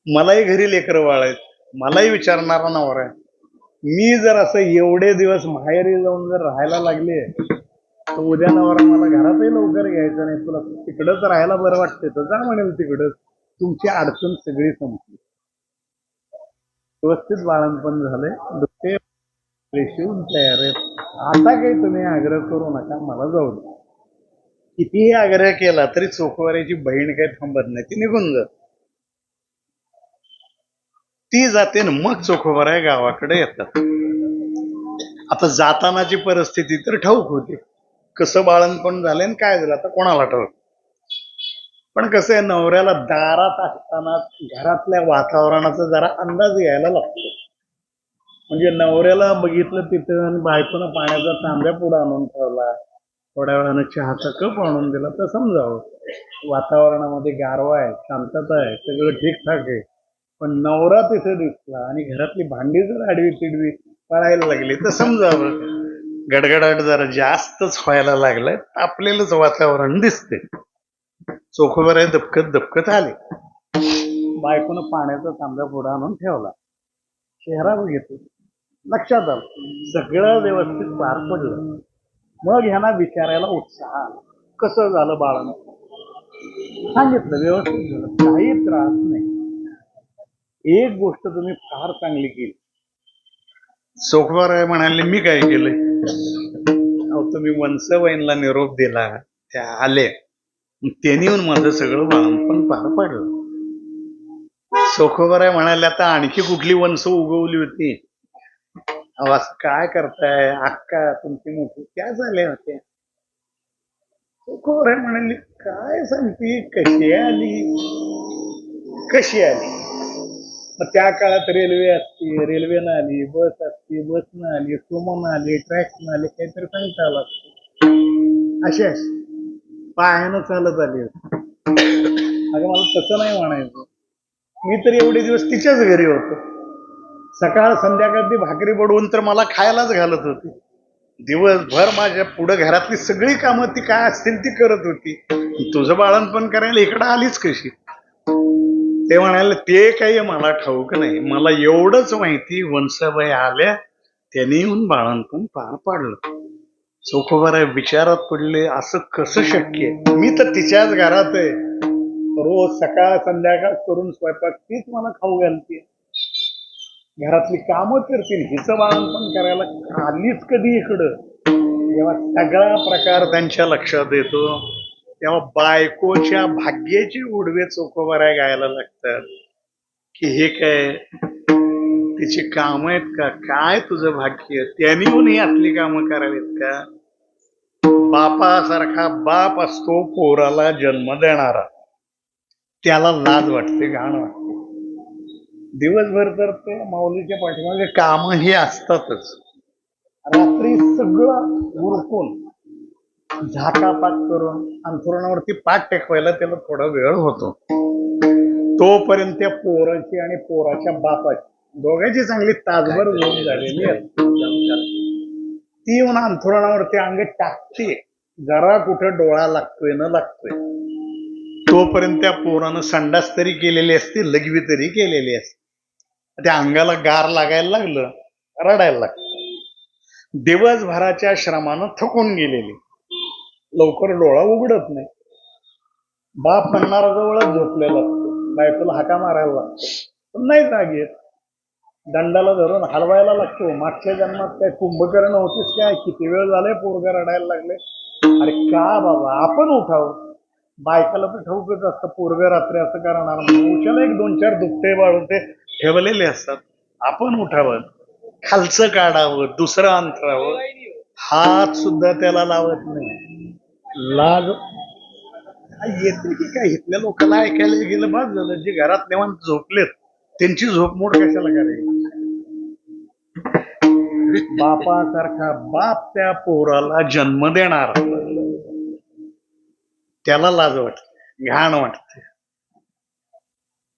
मलाही घरी लेकरं बाळ, मलाही विचारणारा नवरा आहे. मी जर असं एवढे दिवस माहेरी जाऊन जर राहायला लागले तर उद्या नवरा मला घरातही लवकर घ्यायचं नाही, तुला तिकडंच राहायला बरं वाटते तर जा म्हणेल तिकडं. तुमची अडचण सगळी संपली, व्यवस्थित बाळंतपण झालंय, दुसरे शिवून तयार आहेत. आता काही तुम्ही आग्रह करू नका, मला जाऊ दे. कितीही आग्रह केला तरी चोखवारीची बहीण काही थांबत नाही, ती निघून जात. ती जाते ना मग चोखोबाराय गावाकडे येतात. आता जातानाची परिस्थिती तर ठाऊक होती, कसं बाळंतपण झालंय आणि काय झालं आता कोणाला ठाऊक. पण कसं आहे नवऱ्याला दारात असताना घरातल्या वातावरणाचा जरा अंदाज यायला लागतो. म्हणजे नवऱ्याला बघितलं तिथं आणि बायकोनं पाण्याचा तांब्या पुढे आणून ठेवला, थोड्या वेळानं चहाचा कप आणून दिला तर समजावं वातावरणामध्ये गारवा आहे, शांतता आहे, सगळं ठीकठाक आहे. पण नवरा तिथे दिसला आणि घरातली भांडी जर आडवी तिडवी पळायला लागली तर समजावं गडगडाट जरा जास्तच व्हायला लागलाय, आपल्यालाच वातावरण दिसते. चोखोबाराय दबकत दबकत आले. बायकोनं पाण्याचा तांब्या पुढे आणून ठेवला. चेहरा बघितला, लक्षात आलं सगळं व्यवस्थित पार पडलं. मग ह्यांना विचारायला उत्साह आला, कसं झालं बाळानं? सांगितलं व्यवस्थित झालं, काही त्रास नाही. एक गोष्ट तुम्ही फार चांगली केली. चोखोबाराय म्हणाले, मी काय केलंय? अहो तुम्ही वंसवैनला निरोप दिला, त्या आले, त्यांनी येऊन माझं सगळं बाळपण पार पडलं. चोखोबाराय म्हणाले, आता आणखी कुठली वंश उगवली होती? अहो असं काय करताय? अक्का तुमची मोठी त्या झाल्या होत्या. चोखोबाराय म्हणाले, काय सांगते, कशी आली? कशी आली? मग त्या काळात रेल्वे असते, रेल्वेनं आली, बस असते, बसनं आली, सुमोनं आली, ट्रॅक्सनं आली, काहीतरी सांगता आलं असतं. अशी पायानं चालत आली होती. अगं मला तसं नाही म्हणायचं, मी तर एवढे दिवस तिच्याच घरी होतो. सकाळ संध्याकाळ ती भाकरी बडवून तर मला खायलाच घालत होती. दिवसभर माझ्या पुढे घरातली सगळी कामं ती काय असतील ती करत होती. तुझं बाळणपण करायला इकडं आलीच कशी? ते म्हणाले, ते काही मला ठाऊक नाही, मला एवढंच माहिती वंसाबाई आल्या, त्याने येऊन बाळणपण पार पाडलं. चोखोबाराय विचारात पडले, असं कसं शक्य आहे? मी तर तिच्याच घरात आहे, रोज सकाळ संध्याकाळ करून स्वयंपाक तीच मला खाऊ घालते, घरातली कामं करतील, हिचं बाळणपण करायला आलीच कधी इकडं? जेव्हा सगळा प्रकार त्यांच्या लक्षात येतो तेव्हा बायकोच्या भाग्याची उडवे चोखोबाराय गायला लागतात की हे काय तिची काम आहेत का? काय तुझं भाग्य? त्यांनी येऊन यातली कामं करावीत का? बापासारखा बाप असतो पोराला जन्म देणारा, त्याला लाज वाटते, घाण वाटते. दिवसभर तर ते माऊलीच्या पाठीमागे काम ही असतातच. रात्री सगळं उरकून झाकापाक करून अंथरुणावरती पाठ टेकवायला त्याला थोडा वेळ होतो. तोपर्यंत त्या पोराची आणि पोराच्या बापाची दोघांची चांगली तासभर झोप झालेली आहे. ती येऊन अंथरुणावरती अंग टाकते, जरा कुठं डोळा लागतोय न लागतोय. तोपर्यंत त्या पोरानं संडास तरी केलेली असते, लघवी तरी केलेली असते. त्या अंगाला गार लागायला लागलं, रडायला लागलं. दिवसभराच्या श्रमानं थकून गेलेली, लवकर डोळा उघडत नाही. बाप म्हणणारा जवळच झोपलेला असतो, बायकोला हाका मारायला लागतो, पण नाही जाग येत. दंडाला धरून हलवायला लागतो. मागच्या जन्मात काय कुंभकर्ण होतीस काय? किती वेळ झालाय पोरगा रडायला लागले. अरे का बाबा, आपण उठावं. बायकाला तर ठाऊकच असतं पोरग रात्री असं करणार, उशाला एक दोन चार दुपटे बाळून ते ठेवलेले असतात. आपण उठावं, खालचं काढावं, दुसरं अंतरावं. हात सुद्धा त्याला लावत नाही. लाज येते की काय? इथल्या लोकांना ऐकायला गेलं बाद झालं. जे घरात निवांत झोपलेत त्यांची झोपमोड कशाला करायची? बापासारखा बाप त्या पोराला जन्म देणार, त्याला लाज वाटते, घाण वाटते.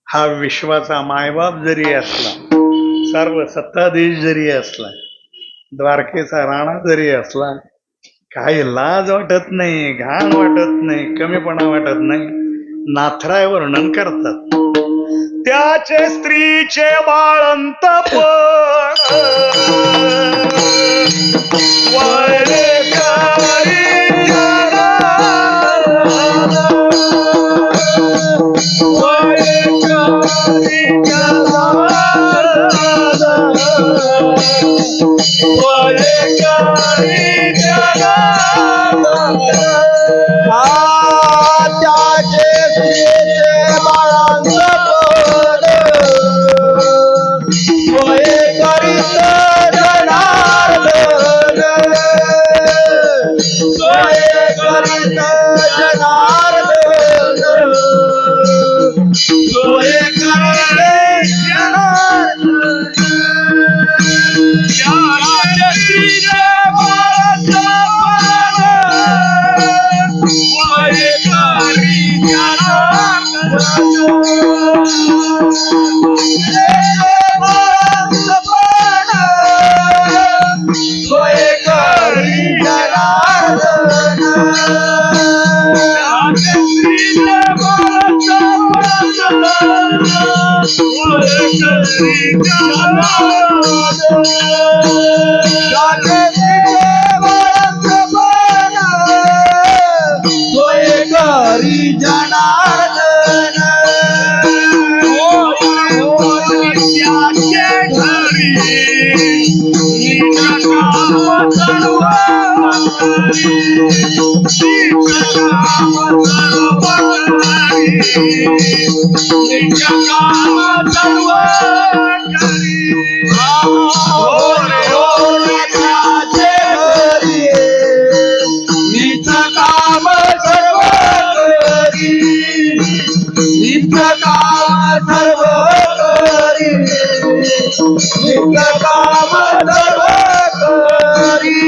हा विश्वाचा मायबाप जरी असला, सर्व सत्ताधीश जरी असला, द्वारकेचा राणा जरी असला, काही लाज वाटत नाही, घाण वाटत नाही, कमीपणा वाटत नाही. नाथराय वर्णन करतात, त्याचे स्त्रीचे बाळंत करी जनार्दन काम सर्व करी नित्य काम सर्व करी नित्य काम सर्व करी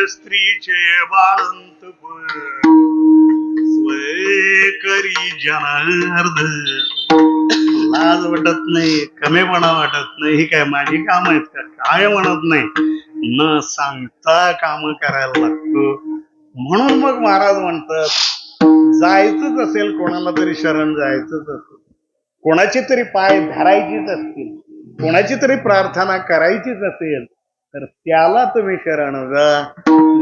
स्त्रीचे बाळंतपण स्वय करी जनार्दन. लाज वाटत नाही, कमीपणा वाटत नाही, ही काय माझी काम आहेत का? काय म्हणत नाही, न सांगता काम करायला लागतो. म्हणून मग महाराज म्हणतात जायचंच असेल कोणाला तरी शरण जायचंच असेल, कोणाची तरी पाय धरायचीच असतील, कोणाची तरी प्रार्थना करायचीच असेल तर त्याला तुम्ही शरण जा,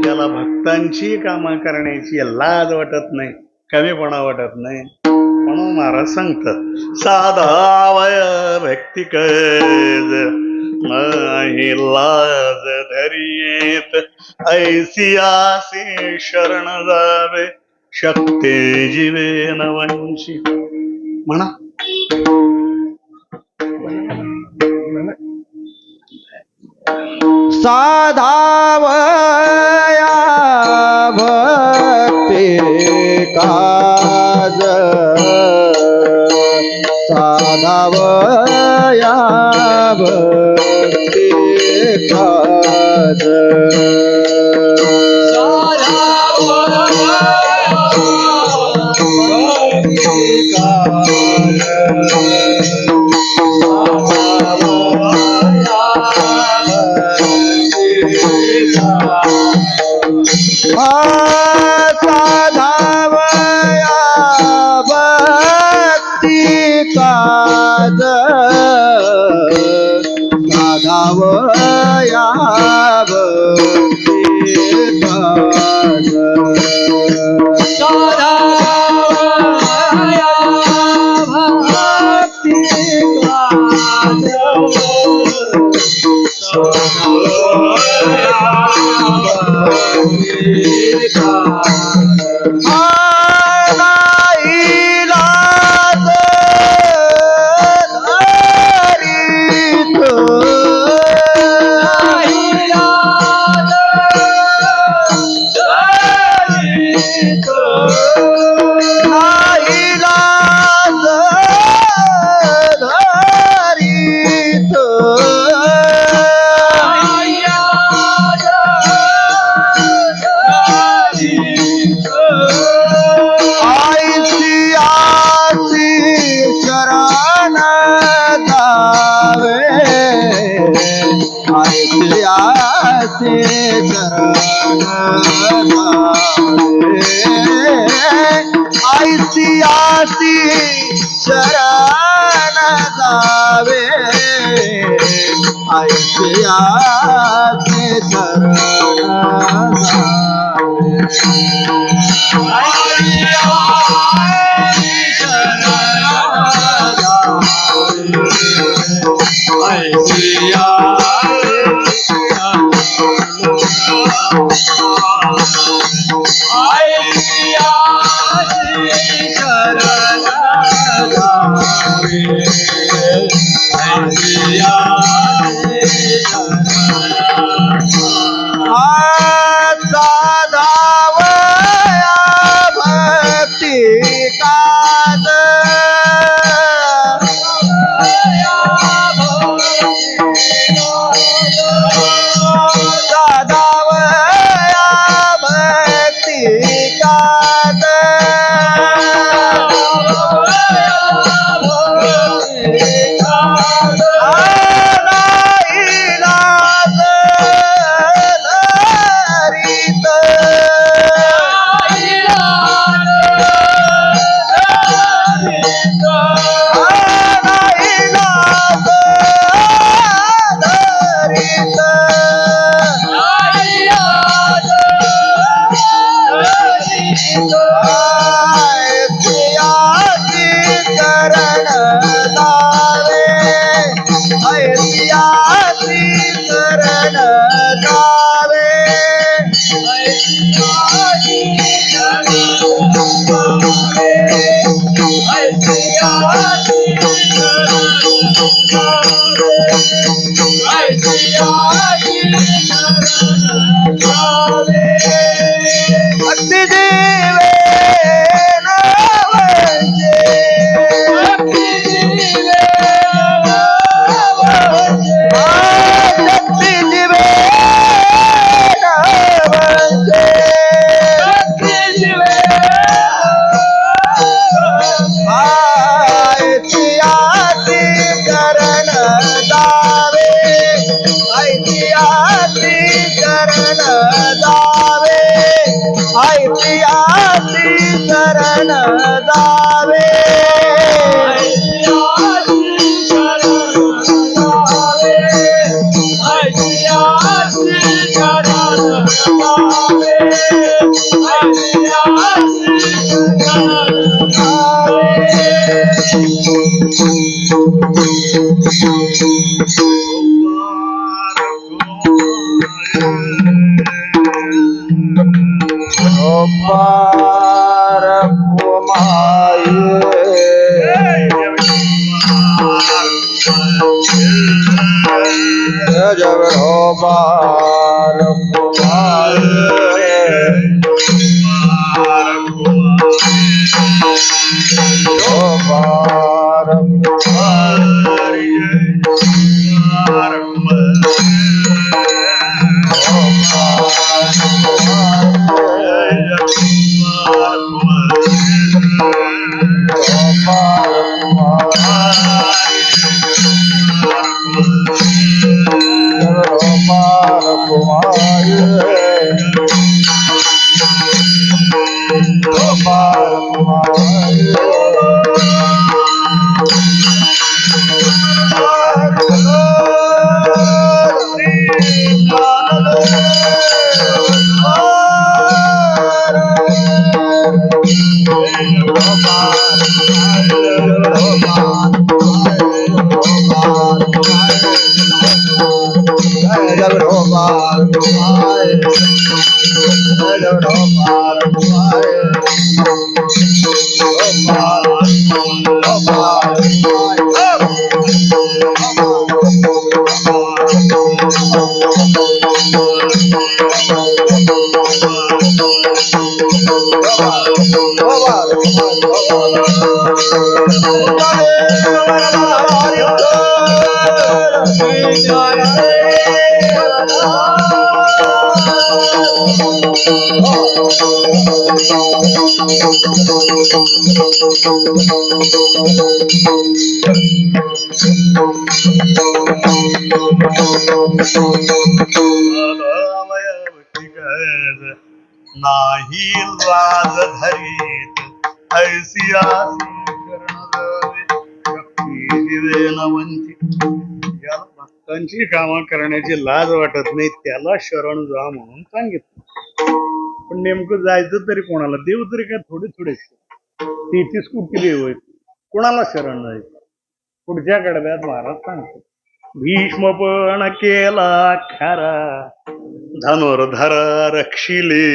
ज्याला भक्तांची कामं करण्याची लाज वाटत नाही, कमीपणा वाटत नाही. म्हणून महाराज सांगतात साधावय भक्ती कैद नाही लाज धरियेत, ऐसी आसी शरण जावे शक्ती जीवे न वंचित. म्हणा साधावया भक्ती काज साधावया भक्ती काज साधावया भक्ती काज साधावया भक्ती काज साधावया भक्ती काज ऐतिहासी शरण जावे ऐतिहासी शरण ऐतिहासी शरण जावे ऐतिहासी शरण जावे ऐतिहासी शरण जावे ऐतिहासी शरण जावे भक्ती जीवे नावांचे भक्ती जीवे नावांचे भक्ती जीवे नावांचे भक्ती जीवे ऐतिहासी शरण जावे ऐतिहासी शरण जावे ऐतिहासी शरण जावे ऐतिहासी शरण जावे ऐतिहासी शरण जावे ऐतिहासी शरण पार जब हो पार नाही लाज धरीत ऐसियासी शरण जावे शक्ती दिवे नवंती. ज्याला भक्तांची कामं करण्याची लाज वाटत नाही त्याला शरण जा म्हणून सांगितलं. पण नेमकं जायचं तरी कोणाला? देव तरी काय थोडे थोडे 33 कोटी देव आहेत, कोणाला शरण जायचं? पुढच्या कडव्यात महाराज सांगतो, भीष्म पण केला खरा धनुर्धर रक्षिले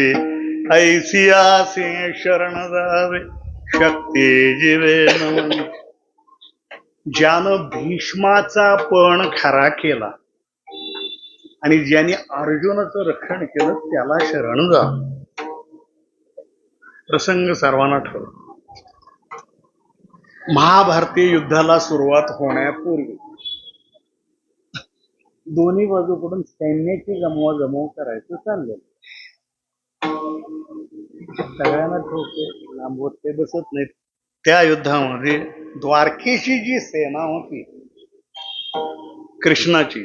ऐसियासे शरण जावे शक्ती जीवे नमन. ज्यानं भीष्माचा पण खरा केला आणि ज्याने अर्जुनाचं रक्षण केलं त्याला शरण जा. प्रसंग सर्वांना ठरव. महाभारतीय युद्धाला सुरुवात होण्यापूर्वी दोन्ही बाजूकडून सैन्याची जमवाजमव करायचं चाललेलं. सगळ्यांना ठोके लांबवत ते बसत नाहीत. त्या युद्धामध्ये द्वारकेची जी सेना होती कृष्णाची,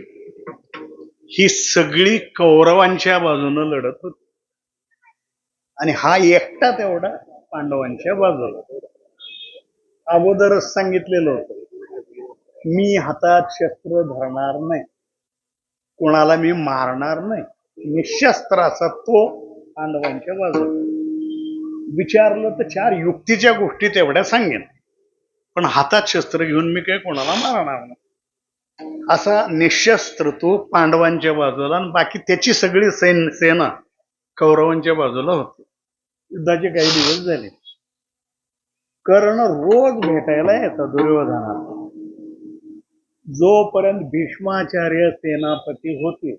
ही सगळी कौरवांच्या बाजूनं लढत होती आणि हा एकटा तेवढा पांडवांच्या बाजूला. अगोदरच सांगितलेलं होतं, मी हातात शस्त्र धरणार नाही, कोणाला मी मारणार नाही, निशस्त्र असा तो पांडवांच्या बाजूला. विचारलं तर 4 युक्तीच्या गोष्टी तेवढ्या सांगेन, पण हातात शस्त्र घेऊन मी काही कोणाला मारणार नाही. असा निशस्त्र तो पांडवांच्या बाजूला आणि बाकी त्याची सगळी सेना कौरवांच्या बाजूला होती. युद्धाचे काही दिवस झाले. कर्ण रोज भेटायला येतात दुर्योधनाला. जोपर्यंत भीष्माचार्य सेनापती होते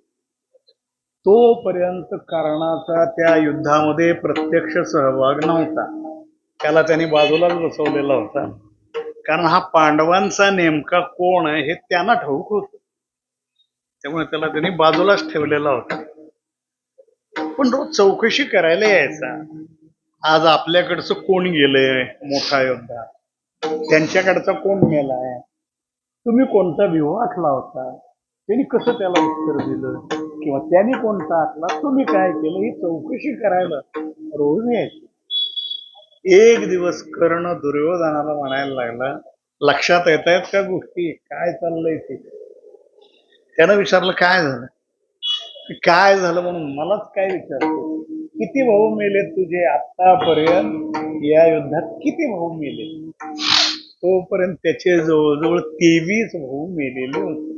तोपर्यंत कर्णाचा त्या युद्धामध्ये प्रत्यक्ष सहभाग नव्हता. त्याला त्यांनी बाजूलाच बसवलेला होता, कारण हा पांडवांचा नेमका कोण आहे हे त्यांना ठाऊक होत. त्यामुळे त्याला त्यांनी बाजूलाच ठेवलेला होता. पण रोज चौकशी करायला यायचा. आज आपल्याकडचं कोण गेलंय मोठा योद्धा, त्यांच्याकडचा कोण मेलाय, तुम्ही कोणता व्यूह आखला होता, त्यांनी कसं त्याला उत्तर दिलं, किंवा त्यांनी कोणता आखला, तुम्ही काय केलं, ही चौकशी करायला रोज यायची. एक दिवस कर्ण दुर्योधनाला म्हणायला लागला, लक्षात येत आहेत का गोष्टी, काय चाललंय ते. त्यानं विचारलं काय झालं. काय झालं म्हणून मलाच काय विचारतो, किती भाऊ मेले तुझे आतापर्यंत, या युद्धात किती भाऊ मेले. तोपर्यंत त्याचे जवळजवळ 23 भाऊ मेलेले होते.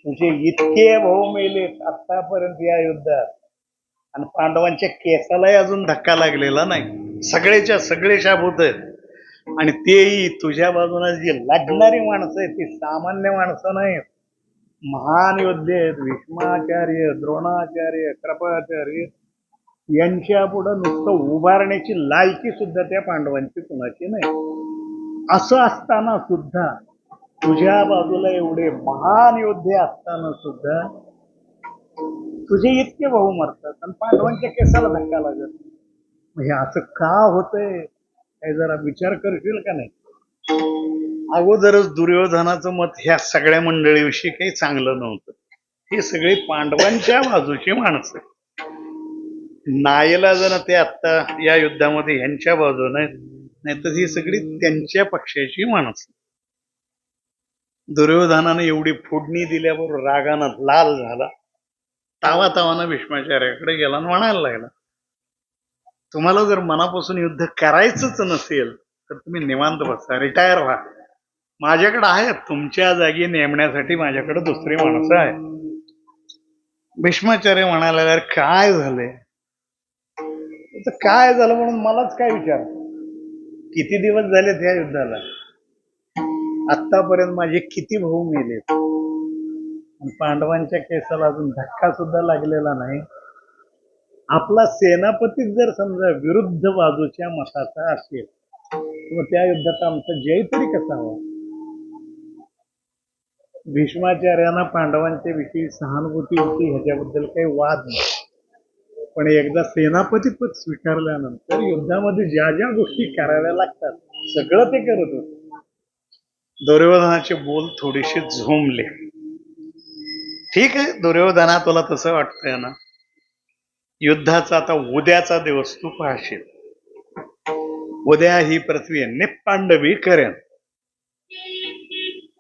म्हणजे इतके भाऊ मेले आतापर्यंत या युद्धात, आणि पांडवांच्या केसालाही अजून धक्का लागलेला नाही. सगळेच्या सगळे शाबूत आहेत. आणि तेही तुझ्या बाजूला जी लढणारी माणसं आहेत ती सामान्य माणसं नाहीत, महान योद्धे आहेत. भीष्माचार्य, द्रोणाचार्य, कृपाचार्य यांच्या पुढं नुसतं उभारण्याची लायकी सुद्धा त्या पांडवांची कुणाची नाही. असं असताना सुद्धा, तुझ्या बाजूला एवढे महान योद्धे असताना सुद्धा तुझे इतके भाऊ मरतात आणि पांडवांच्या केसाला धक्का लागत. म्हणजे असं का होतंय हे जरा विचार करशील का नाही. अगोदरच दुर्योधनाचं मत ह्या सगळ्या मंडळीविषयी काही चांगलं नव्हतं. ही सगळी पांडवांच्या बाजूची माणसं. नाईलाजानं ते आता या युद्धामध्ये ह्यांच्या बाजूने, नाही तर ही सगळी त्यांच्या पक्षाची माणसं. दुर्योधनाने एवढी फोडणी दिल्यावर रागानं लाल झाला. तावातावानं भीष्माचार्याकडे गेला आणि म्हणायला लागला, तुम्हाला जर मनापासून युद्ध करायचंच नसेल तर तुम्ही निवांत बसा, रिटायर व्हा. माझ्याकडे आहे, तुमच्या जागी नेमण्यासाठी माझ्याकडे दुसरी माणसं आहे. भीष्माचार्य म्हणायला लागला, काय झालंय, काय झालं म्हणून मलाच काय विचार. किती दिवस झालेत या युद्धाला, आतापर्यंत माझे किती भाऊ मेले, पांडवांच्या केसाला अजून धक्का सुद्धा लागलेला नाही. आपला सेनापती जर समजा विरुद्ध बाजूच्या मताचा असेल तर त्या युद्धात आमचा जय तरी कसा हवा. भीष्माचार्यांना पांडवांच्या विषयी सहानुभूती होती, ह्याच्याबद्दल काही वाद नाही. पण एकदा सेनापतीपद स्वीकारल्यानंतर युद्धामध्ये ज्या ज्या गोष्टी कराव्या लागतात सगळं ते करत होते. दुर्योधनाचे बोल थोडेसे झोंबले. ठीक आहे दुर्योधना, तुला तसं वाटतंय ना, युद्धाचा आता उद्याचा दिवस तू पाहशील. उद्या ही पृथ्वी निपांडवी करेन.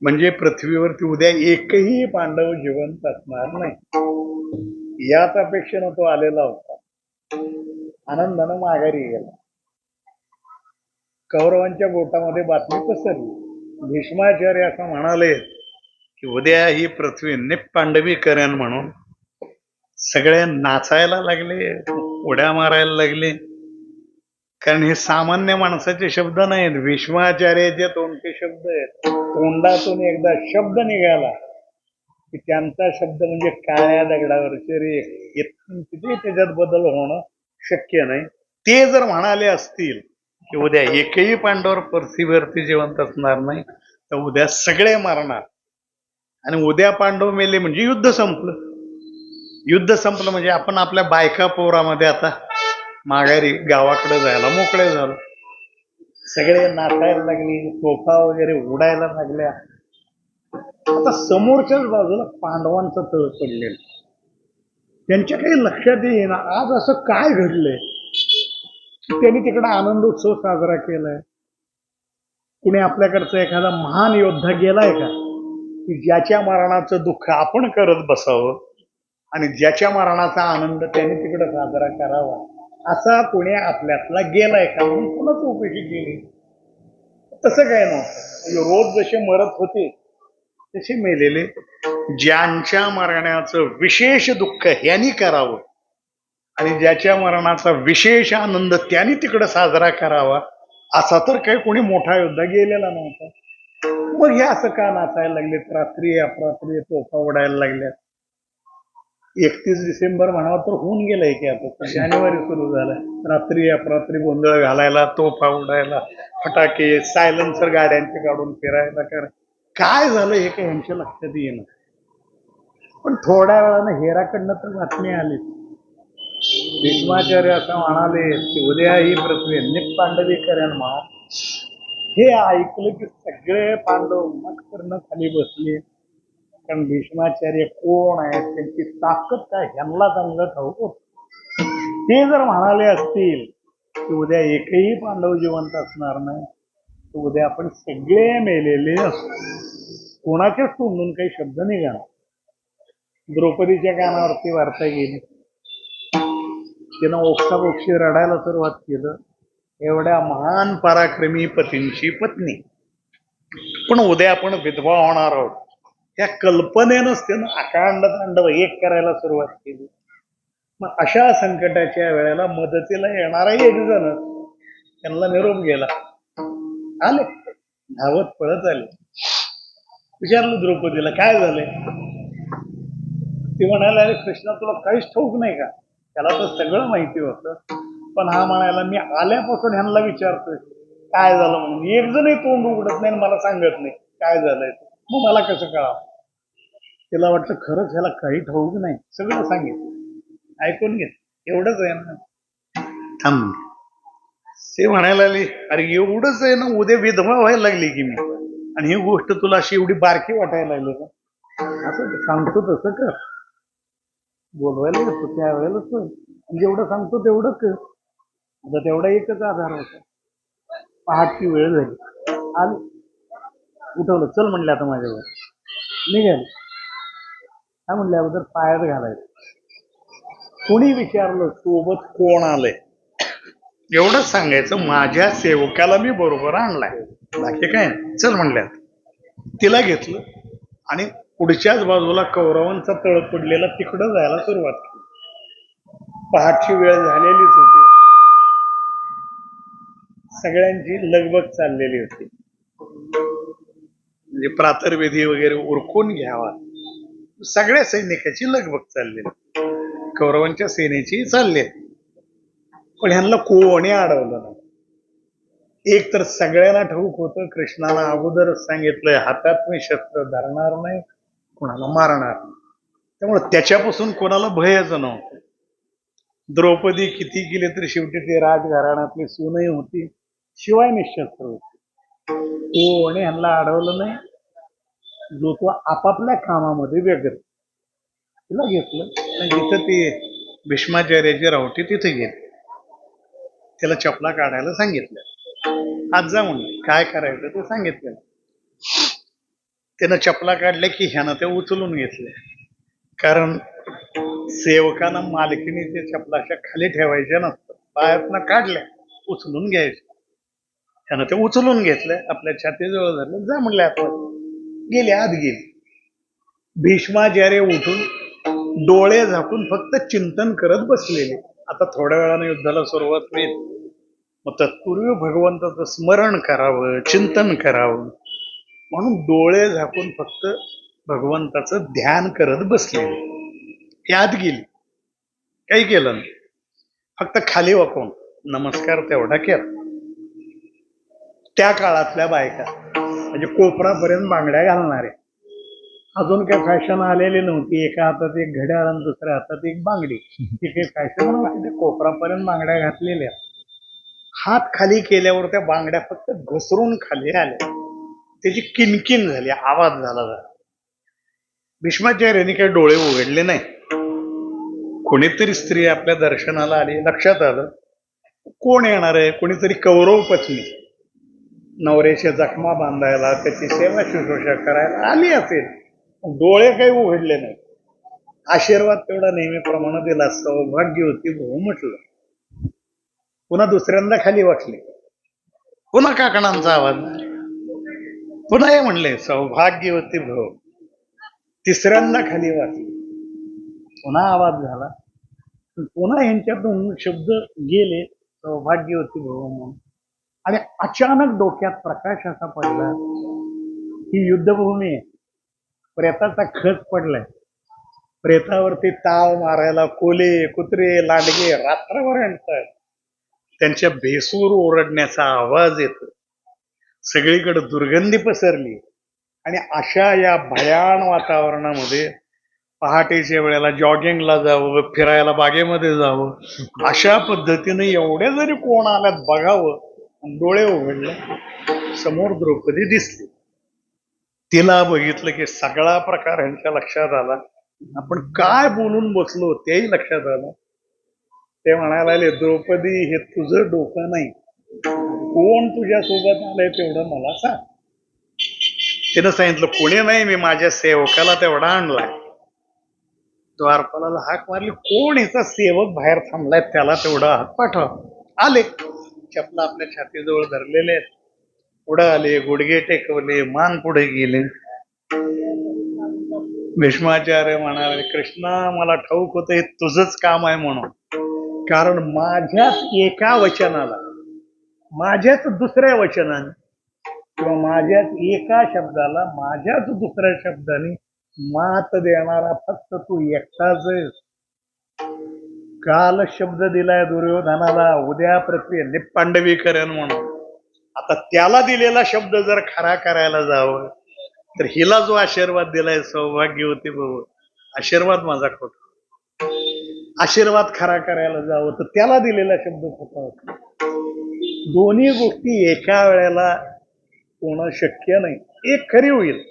म्हणजे पृथ्वीवरती उद्या एकही पांडव जिवंत असणार नाही. याच अपेक्षेनं तो आलेला होता. आनंदानं माघारी गेला. कौरवांच्या गोटामध्ये बातमी पसरली. भीष्माचार्य असं म्हणाले की उद्या ही पृथ्वी निपांडवी करेन म्हणून सगळे नाचायला लागले, उड्या मारायला लागले. कारण हे सामान्य माणसाचे शब्द नाहीत, भीष्माचार्याचे तोंडचे शब्द आहेत. तोंडातून एकदा शब्द निघाला की त्यांचा शब्द म्हणजे काळ्या दगडावरचे रे, त्याच्यात बदल होणं शक्य नाही. ते जर म्हणाले असतील की उद्या एकही पांडव पृथ्वीवरती जिवंत असणार नाही तर उद्या सगळे मारणार, आणि उद्या पांडव मेले म्हणजे युद्ध संपलं. युद्ध संपलं म्हणजे आपण आपल्या बायका पोरामध्ये आता माघारी गावाकडे जायला मोकळे झालो. सगळे नाचायला लागली, तोफा वगैरे उडायला लागल्या. आता समोरच्याच बाजूला पांडवांचं तळ पडलेलं. त्यांच्या काही लक्षात येईना आज असं काय घडलंय. त्यांनी तिकडे आनंद उत्सव साजरा केलाय. कुणी आपल्याकडचा एखादा महान योद्धा गेलाय का की ज्याच्या मरणाचं दुःख आपण करत बसावं आणि ज्याच्या मरणाचा आनंद त्यांनी तिकडे साजरा करावा, असा कुणी आपल्यातला गेलाय का म्हणून पुन्हा चौकशी केली. तसं काय नव्हतं. रोज जसे मरत होते तसे मेलेले ज्यांच्या मरणाचं विशेष दुःख ह्यांनी करावं आणि ज्याच्या मरणाचा विशेष आनंद त्यांनी तिकडे साजरा करावा, असा तर काही कोणी मोठा योद्धा गेलेला नव्हता. मग हे असं का नाचायला लागलेत, रात्री अपरात्री तोफा उडायला लागल्या? 31 डिसेंबर म्हणावं तर होऊन गेलंय की आता जानेवारी सुरू झालाय. रात्री अपरात्री गोंधळ घालायला, तोफा उडायला, फटाके, सायलेन्सर गाड्यांचे काढून फिरायला. काय झालं हे काही यांच्या लक्षात येणं. पण थोड्या वेळानं हेराकडनं तर बातमी आली. भीष्माचार्य असं म्हणाले की उद्या ही पृथ्वी निपांडवीकरण मा. हे ऐकलं की सगळे पांडव मटकरनं खाली बसले. कारण भीष्माचार्य कोण आहेत, त्यांची ताकद काय, ह्यांना चांगलं ठाऊक होत. ते जर म्हणाले असतील की उद्या एकही पांडव जिवंत असणार नाही, तर उद्या आपण सगळे मेलेले असतो. कोणाच्याच तोंडून काही शब्द निघाला. द्रौपदीच्या कानावरती वार्ता गेली. तिनं ओक्साबोक्षी रडायला सुरुवात केलं. एवढ्या महान पराक्रमी पतींची पत्नी, पण उद्या आपण विधवा होणार आहोत, या कल्पनेनंच त्यानं अकांड तांडव एक करायला सुरुवात केली. मग अशा संकटाच्या वेळेला मदतीला येणारा एक जण त्यांना निरोप गेला. आले धावत पळत आले. विचारलं द्रौपदीला काय झालंय. ती म्हणायला, अरे कृष्णा तुला काहीच ठाऊक नाही का? त्याला तर सगळं माहिती होतं, पण हा म्हणायला मी आल्यापासून ह्यांना विचारतोय काय झालं म्हणून. एक जणही तोंड उघडत नाही, मला सांगत नाही काय झालंय. मग मला कसं कळावं? तिला वाटतं खरंच ह्याला काही ठाऊक नाही, सगळं सांगितलं. ऐकून घेत एवढंच आहे ना. थांब. ते म्हणायला लागले, अरे एवढंच आहे ना, उद्या विधवा व्हायला लागली की मी, आणि ही गोष्ट तुला अशी एवढी बारकी वाटायला लागली का? असं सांगतो तसं कर. बोलवायला येतो त्यावेळेलाच जेवढं सांगतो तेवढं कर. आता तेवढा एकच आधार होता. पहाटची वेळ झाली. आली, उठवलं, चल म्हणले आता माझ्यावर. निघाले. काय म्हणले, अगोदर पायात घालायचं. कोणी विचारलं सोबत कोण आलंय, एवढंच सांगायचं, माझ्या सेवकाला मी बरोबर आणलाय, बाकी काय. चल म्हणल्या. तिला घेतलं आणि पुढच्याच बाजूला कौरवांचा तळ पडलेला तिकडं जायला सुरुवात केली. पहाटची वेळ झालेलीच होती. सगळ्यांची लगबग चाललेली होती. म्हणजे प्रातर्वेदी वगैरे उरकून घ्यावा, सगळ्या सैनिकाची लगबग चाललेली. कौरवांच्या सेनेची चालली, पण ह्यांना कोणी अडवलं नाही. एक तर सगळ्यांना ठाऊक होतं, कृष्णाला अगोदरच सांगितलंय हातात मी शस्त्र धरणार नाही, कोणाला मारणार नाही. त्यामुळे त्याच्यापासून कोणाला भयच नव्हतं. द्रौपदी किती केले तरी शेवटी ते राजघराण्यातली सूनही होती, शिवाय निशस्त्र होती. कोणी ह्यांना अडवलं नाही. जो तो आपापल्या कामामध्ये व्यग्र. तिला घेतलं आणि जिथं ती भीष्माचार्याची रावटी तिथे गेली. त्याला चपला काढायला सांगितलं. आज जा म्हणून काय करायचं ते सांगितलं. त्यानं चपला काढल्या की ह्यानं ते उचलून घेतले. कारण सेवकांना मालकीने चपलाच्या खाली ठेवायच्या नसतं, पायातनं काढल्या उचलून घ्यायच्या. त्यानं ते उचलून घेतलं, आपल्या छातीजवळ झालं. जा म्हणले आता. गेले, आत गेले. भीष्माचार्य उठून डोळे झाकून फक्त चिंतन करत बसलेले. आता थोड्या वेळाने युद्धाला सुरुवात होईल, मग तत्पूर्वी भगवंताचं स्मरण करावं, चिंतन करावं म्हणून डोळे झाकून फक्त भगवंताचं ध्यान करत बसलेले. याद गेली, काही केलं नाही, फक्त खाली वाकून नमस्कार तेवढा केला. त्या काळातल्या बायका म्हणजे कोपरापर्यंत बांगड्या घालणारे, अजून काही फॅशन आलेली नव्हती. एका हातात एक घड्याळ आणि दुसऱ्या हातात एक बांगडी. ती काही फॅशन नव्हती. कोपरापर्यंत बांगड्या घातलेल्या. हात खाली केल्यावर त्या बांगड्या फक्त घसरून खाली आल्या. त्याची किनकिन झाली, आवाज झाला. भीष्माचार्यांनी काही डोळे उघडले नाही. कोणीतरी स्त्री आपल्या दर्शनाला आली. लक्षात आलं कोण येणार आहे. कोणीतरी कौरव पत्नी नवऱ्याच्या जखमा बांधायला, त्याची सेवा शुश्रूषा करायला आली असेल. डोळे काही उघडले नाही. आशीर्वाद तेवढा नेहमीप्रमाणे दिला. सौभाग्यवती भाऊ म्हटलं. पुन्हा दुसऱ्यांदा खाली वाटले. पुन्हा काकणांचा आवाज. पुन्हा हे म्हणले सौभाग्यवती भाऊ. तिसऱ्यांदा खाली वाचली, पुन्हा आवाज झाला, पुन्हा यांच्यातून शब्द गेले, सौभाग्यवती भव म्हणून. आणि अचानक डोक्यात प्रकाश असा पडला, ही युद्धभूमी आहे, प्रेताचा खच पडलाय, प्रेतावरती ताव मारायला कोले कुत्रे लांडगे रात्रभर आणतात, त्यांच्या भेसूर ओरडण्याचा आवाज येतो, सगळीकडे दुर्गंधी पसरली. आणि अशा या भयान वातावरणामध्ये पहाटेच्या वेळेला जॉगिंगला जावं, फिरायला बागेमध्ये जावं, अशा पद्धतीने एवढे जरी कोण आल्यात बघावं, डोळे उघडले, समोर द्रौपदी दिसली. तिला बघितलं की सगळा प्रकार ह्यांच्या लक्षात आला. आपण काय बोलून बसलो तेही लक्षात आलं. ते म्हणायला लागले, द्रौपदी, हे तुझं डोकं नाही, कोण तुझ्या सोबत आलंय तेवढं मला सांग. तिनं सांगितलं, कोणी नाही, मी माझ्या सेवकाला तेवढा आणलाय. द्वारपालाला हाक मारली, कोण याचा सेवक बाहेर थांबलाय, त्याला तेवढा हात पाठव. आले, चपला आपल्या छातीजवळ धरलेले आहेत, पुढे आले, गुडघे टेकवले, मान पुढे गेले. भीष्माचार्य म्हणाले, कृष्णा, मला ठाऊक होतं हे तुझंच काम आहे म्हणून, कारण माझ्याच एका वचनाला, माझ्याच दुसऱ्या वचनाने, किंवा माझ्याच एका शब्दाला माझ्याच दुसऱ्या शब्दाने मात देणारा फक्त तू एकटाच आहेस. काल शब्द दिलाय दुर्योधनाला, उद्या पृथ्वी निपांडवी करेन म्हणून. आता त्याला दिलेला शब्द जर खरा करायला जावं तर हिला जो आशीर्वाद दिलाय, सौभाग्यवती भव, आशीर्वाद माझा खोटा, आशीर्वाद खरा करायला जावं तर त्याला दिलेला शब्द खोटा होता. दोन्ही गोष्टी एका वेळेला होणं शक्य नाही. एक खरी होईल,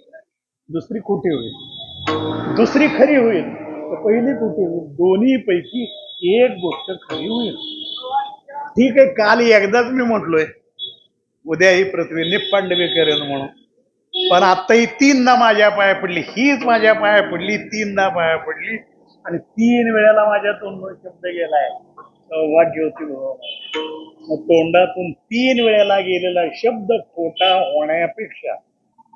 दुसरी खोटी होईल, दुसरी खरी होईल तर पहिली खोटी होईल. दोन्ही पैकी एक गोष्ट खरी होईल. ठीक आहे, काल एकदाच मी म्हटलोय उद्या ही पृथ्वी निपांडवी करेल म्हणून, पण आता ही तीनदा माझ्या पाया पडली, हीच माझ्या पाया पडली, तीनदा पाया पडली, आणि 3 वेळेला माझ्या तोंडून शब्द गेलाय, सौभाग्यवती भव. मग तोंडातून 3 वेळेला गेलेला शब्द खोटा होण्यापेक्षा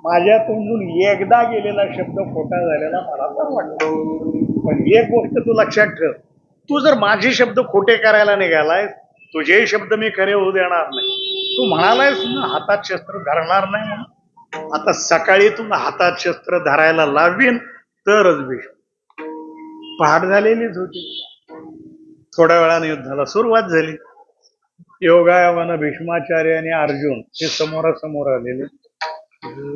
माझ्या तोंडून एकदा गेलेला शब्द खोटा झालेला मला तर वाटतं. पण एक गोष्ट तू लक्षात ठेव, तू जर माझे शब्द खोटे करायला निघालाय, तुझे शब्द मी खरे होऊ देणार नाही. तू म्हणालायस ना हातात शस्त्र धरणार नाही म्हणून, आता सकाळी तुला हातात शस्त्र धरायला लावीन तरच भीष्म. पहाट झालेलीच होती. थोड्या वेळाने युद्धाला सुरुवात झाली. योगायोगानं भीष्माचार्य आणि अर्जुन हे समोरासमोर आलेले.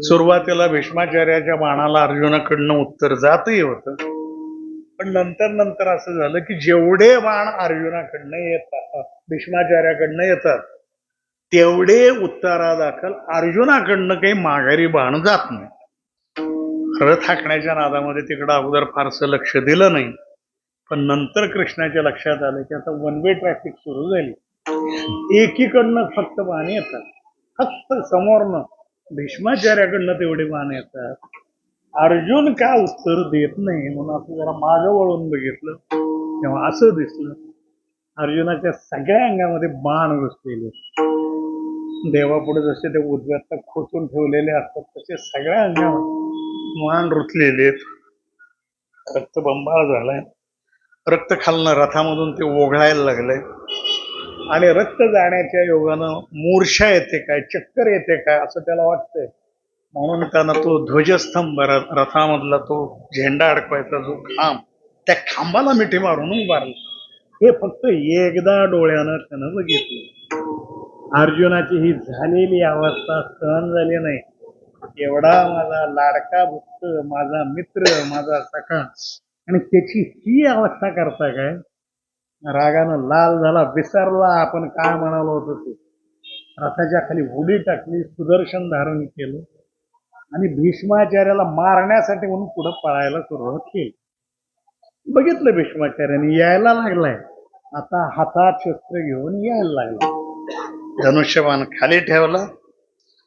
सुरुवातीला भीष्माचार्याच्या बाणाला अर्जुनाकडनं उत्तर जातही होतं, पण नंतर नंतर असं झालं की जेवढे बाण अर्जुनाकडनं येतात, भीष्माचार्याकडनं येतात, तेवढे उत्तरादाखल अर्जुनाकडनं काही माघारी बाण जात नाही. रथ हाकण्याच्या नादामध्ये तिकडं अगोदर फारसं लक्ष दिलं नाही, पण नंतर कृष्णाच्या लक्षात आलं की आता वन वे ट्रॅफिक सुरू झाली. एकीकडनं फक्त बाण येतात, फक्त समोरनं भीष्माचार्याकडनं तेवढे बाण येतात. अर्जुन का उत्तर देत नाही म्हणून आपण जरा मागं वळून बघितलं तेव्हा असं दिसलं, अर्जुनाच्या सगळ्या अंगामध्ये बाण घुसलेले. देवापुढे जसे ते उद्गार खोचून ठेवलेले असतात तसे सगळ्या अंगामध्ये बाण रुतलेले, रक्तबंबाळ झालाय, रक्त खालनं रथामधून ते ओघळायला लागलंय, आणि रक्त जाण्याच्या योगानं मूर्छा येते काय, चक्कर येते काय असं त्याला वाटतंय. म्हणून त्यानं तो ध्वजस्तंभ, रथामधला तो झेंडा अडकवायचा जो खांब, त्या खांबाला मिठी मारून उभारलं. हे फक्त एकदा डोळ्यानं त्यानं बघितलं. अर्जुनाची ही झालेली अवस्था सहन झाली नाही. एवढा माझा लाडका भक्त, माझा मित्र, माझा सखा, आणि त्याची ही अवस्था करता काय? रागानं लाल झाला, विसरला आपण काय म्हणालो होतो ते. रथाच्या खाली उडी टाकली, सुदर्शन धारण केलं आणि भीष्माचार्याला मारण्यासाठी म्हणून पुढे पळायला सुरुवात केली. बघितलं भीष्माचार्याने यायला लागलाय, आता हातात शस्त्र घेऊन यायला लागला. धनुष्यबाण खाली ठेवला,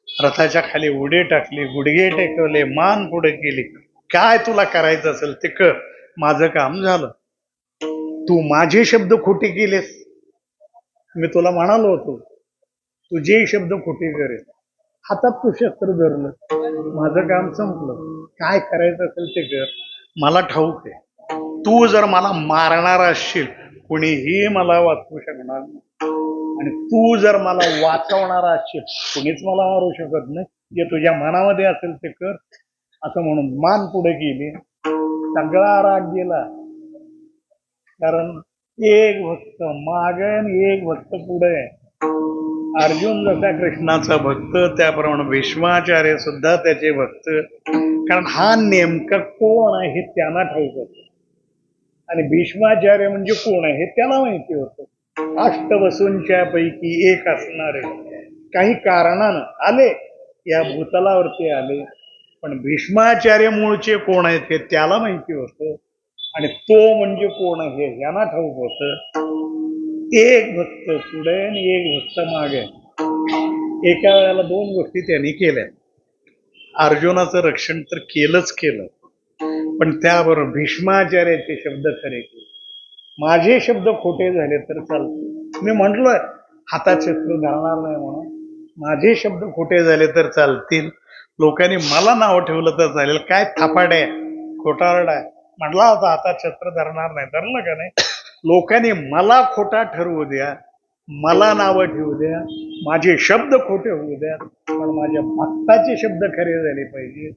रथाच्या खाली उडी टाकली, गुडघे टेकवले, मान पुढे केली. काय तुला करायचं असेल ते कर, माझं काम झालं. तू माझे शब्द खोटे केलेस, मी तुला म्हणालो होतो तुझे शब्द खोटे करेल, हातात तू शस्त्र धरलं, माझं काम संपलं. काय करायचं असेल ते कर, मला ठाऊक आहे. तू जर मला मारणार असशील, कुणीही मला वाचवू शकणार नाही. आणि तू जर मला वाचवणार असशील, कुणीच मला मारू शकत नाही. जे तुझ्या मनामध्ये असेल ते कर, असं म्हणून मान पुढे केली. सगळा राग गेला. कारण एक भक्त मागे आणि एक भक्त पुढे. अर्जुन जसा कृष्णाचा भक्त, त्याप्रमाणे भीष्माचार्य सुद्धा त्याचे भक्त. कारण हा नेमका कोण आहे हे त्यांना ठाऊक होतं. आणि भीष्माचार्य म्हणजे कोण आहे हे त्याला माहिती होतं. अष्टवसूंच्या पैकी एक असणारे काही कारणानं आले, या भूतलावरती आले. पण भीष्माचार्य मूळचे कोण आहेत हे त्याला माहिती होतं. आणि तो म्हणजे कोण आहे हे यांना ठाऊक होतं. एक भक्त पुढे आणि एक भक्त मागे. एका वेळेला दोन गोष्टी त्यांनी केल्या. अर्जुनाचं रक्षण तर केलंच केलं, पण त्याबरोबर भीष्माचार्याचे शब्द खरे केले. माझे शब्द खोटे झाले तर चालतील. मी म्हटलोय हातात शस्त्र धरणार नाही म्हणून. माझे शब्द खोटे झाले तर चालतील. लोकांनी मला नाव ठेवलं तर चालेल. काय थापाडे खोटारडा आहे. म्हटला होता हातात शस्त्र धरणार नाही, धरलं का नाही? लोकांनी मला खोटा ठरवू द्या, मला नावं ठेवू द्या, माझे शब्द खोटे होऊ द्या, पण माझ्या भक्ताचे शब्द खरे झाले पाहिजे.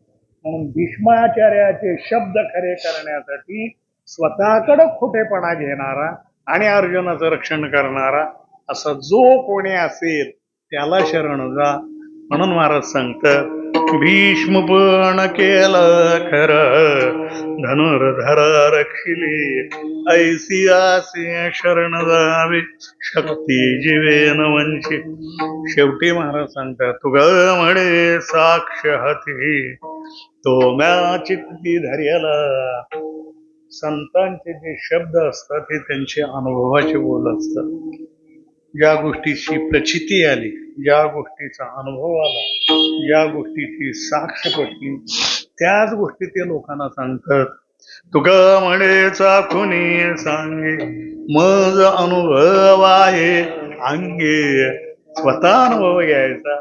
म्हणून भीष्माचार्याचे शब्द खरे करण्यासाठी स्वतःकडे खोटेपणा घेणारा आणि अर्जुनाचं रक्षण करणारा असा जो कोणी असेल त्याला शरण जा. म्हणून महाराज सांगतात, भीष्म पण केलं खरं, धनुर्धर रक्षिले, ऐसी आसे शरण जावे, शक्ती जीवेन वंची. शेवटी महाराज सांगतात, तुग म्हणे साक्ष हाती, तो म्या चित्ती धर्याला. संतांचे जे शब्द असतात ते त्यांचे अनुभवाचे बोल असतात. ज्या गोष्टीची प्रचिती आली, ज्या गोष्टीचा अनुभव आला, ज्या गोष्टीची साक्ष पटली, त्याच गोष्टी ते लोकांना सांगतात. तुका म्हणे चाखुनी सांगे, मज अनुभव आहे अंगे. स्वतः अनुभव घ्यायचा,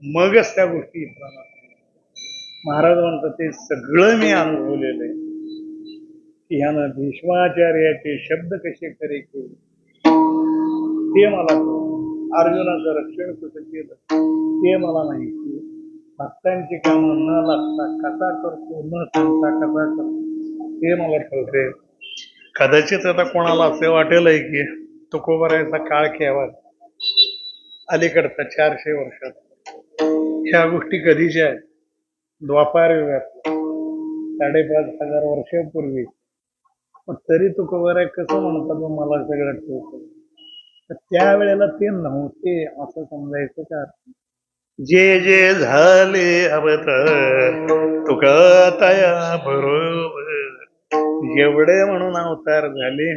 मगच त्या गोष्टी इतरांना. महाराज म्हणतात ते सगळं मी अनुभवलेलं आहे. की ह्यानं भीष्माचार्याचे शब्द कसे खरे केले ते मला, अर्जुनाचं रक्षण कसं केलं ते मला माहिती. भक्तांची कामं न लागता कसा करतो, न सांगता कसा करतो ते मला कळते. कदाचित आता कोणाला असे वाटेल आहे की तुकोबारायचा काळ केव्हा, अलीकडचा 400 वर्षात. ह्या गोष्टी कधीच्या आहेत? द्वापार युगात 5,500 वर्षापूर्वी. पण तरी तुकोबाराय कसं म्हणतात मला सगळं ठेवतो. तर त्यावेळेला ते नव्हते असं समजायचं का? जे जे झाले अवतार तुका तया बरोबर, एवढे म्हणून अवतार झाले.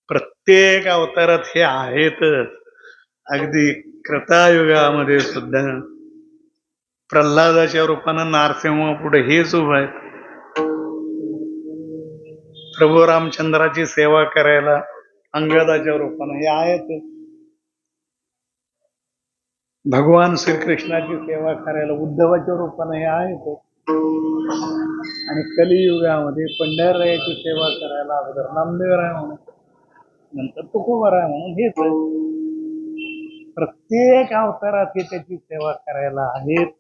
प्रत्येक अवतारात हे आहेतच. अगदी कृतायुगामध्ये सुद्धा प्रल्हादाच्या रूपानं नारसिंह पुढे हेच उभा आहे. प्रभू रामचंद्राची सेवा करायला अंगदाच्या रूपानं हे आहेतच. भगवान श्रीकृष्णाची सेवा करायला उद्धवाच्या रूपानं हे आहेतच. आणि कलियुगामध्ये पंढररायाची सेवा करायला अगोदर नामदेवराय म्हणून, नंतर तुकोबाराय म्हणून हेच आहे. प्रत्येक अवतारात हे त्याची सेवा करायला आहेत.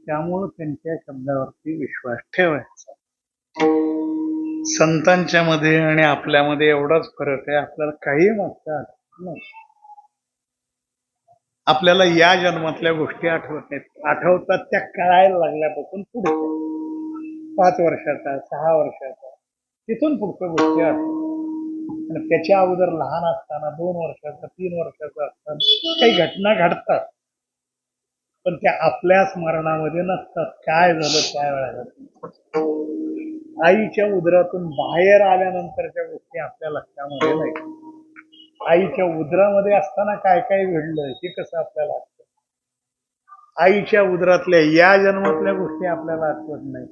त्यामुळं त्यांच्या शब्दावरती विश्वास ठेवायचा. संतांच्या मध्ये आणि आपल्यामध्ये एवढाच फरक आहे. आपल्याला काही मागता नाही. आपल्याला या जन्मातल्या गोष्टी आठवत नाहीत. आठवतात त्या कळायला लागल्यापासून पुढच्या 5 वर्षाचा, 6 वर्षाचा, तिथून पुढच्या गोष्टी आठवतात. आणि त्याच्या अगोदर लहान असताना 2 वर्षाचा, 3 वर्षाचा असताना काही घटना घडतात, पण त्या आपल्या स्मरणामध्ये नसतात. काय झालं त्यावेळेला, आईच्या उदरातून बाहेर आल्यानंतरच्या गोष्टी आपल्या लक्षामध्ये नाही. आईच्या उदरामध्ये असताना काय काय घडलं हे कसं आपल्याला आठवत. आईच्या उदरातल्या या जन्मातल्या गोष्टी आपल्याला आठवत नाही.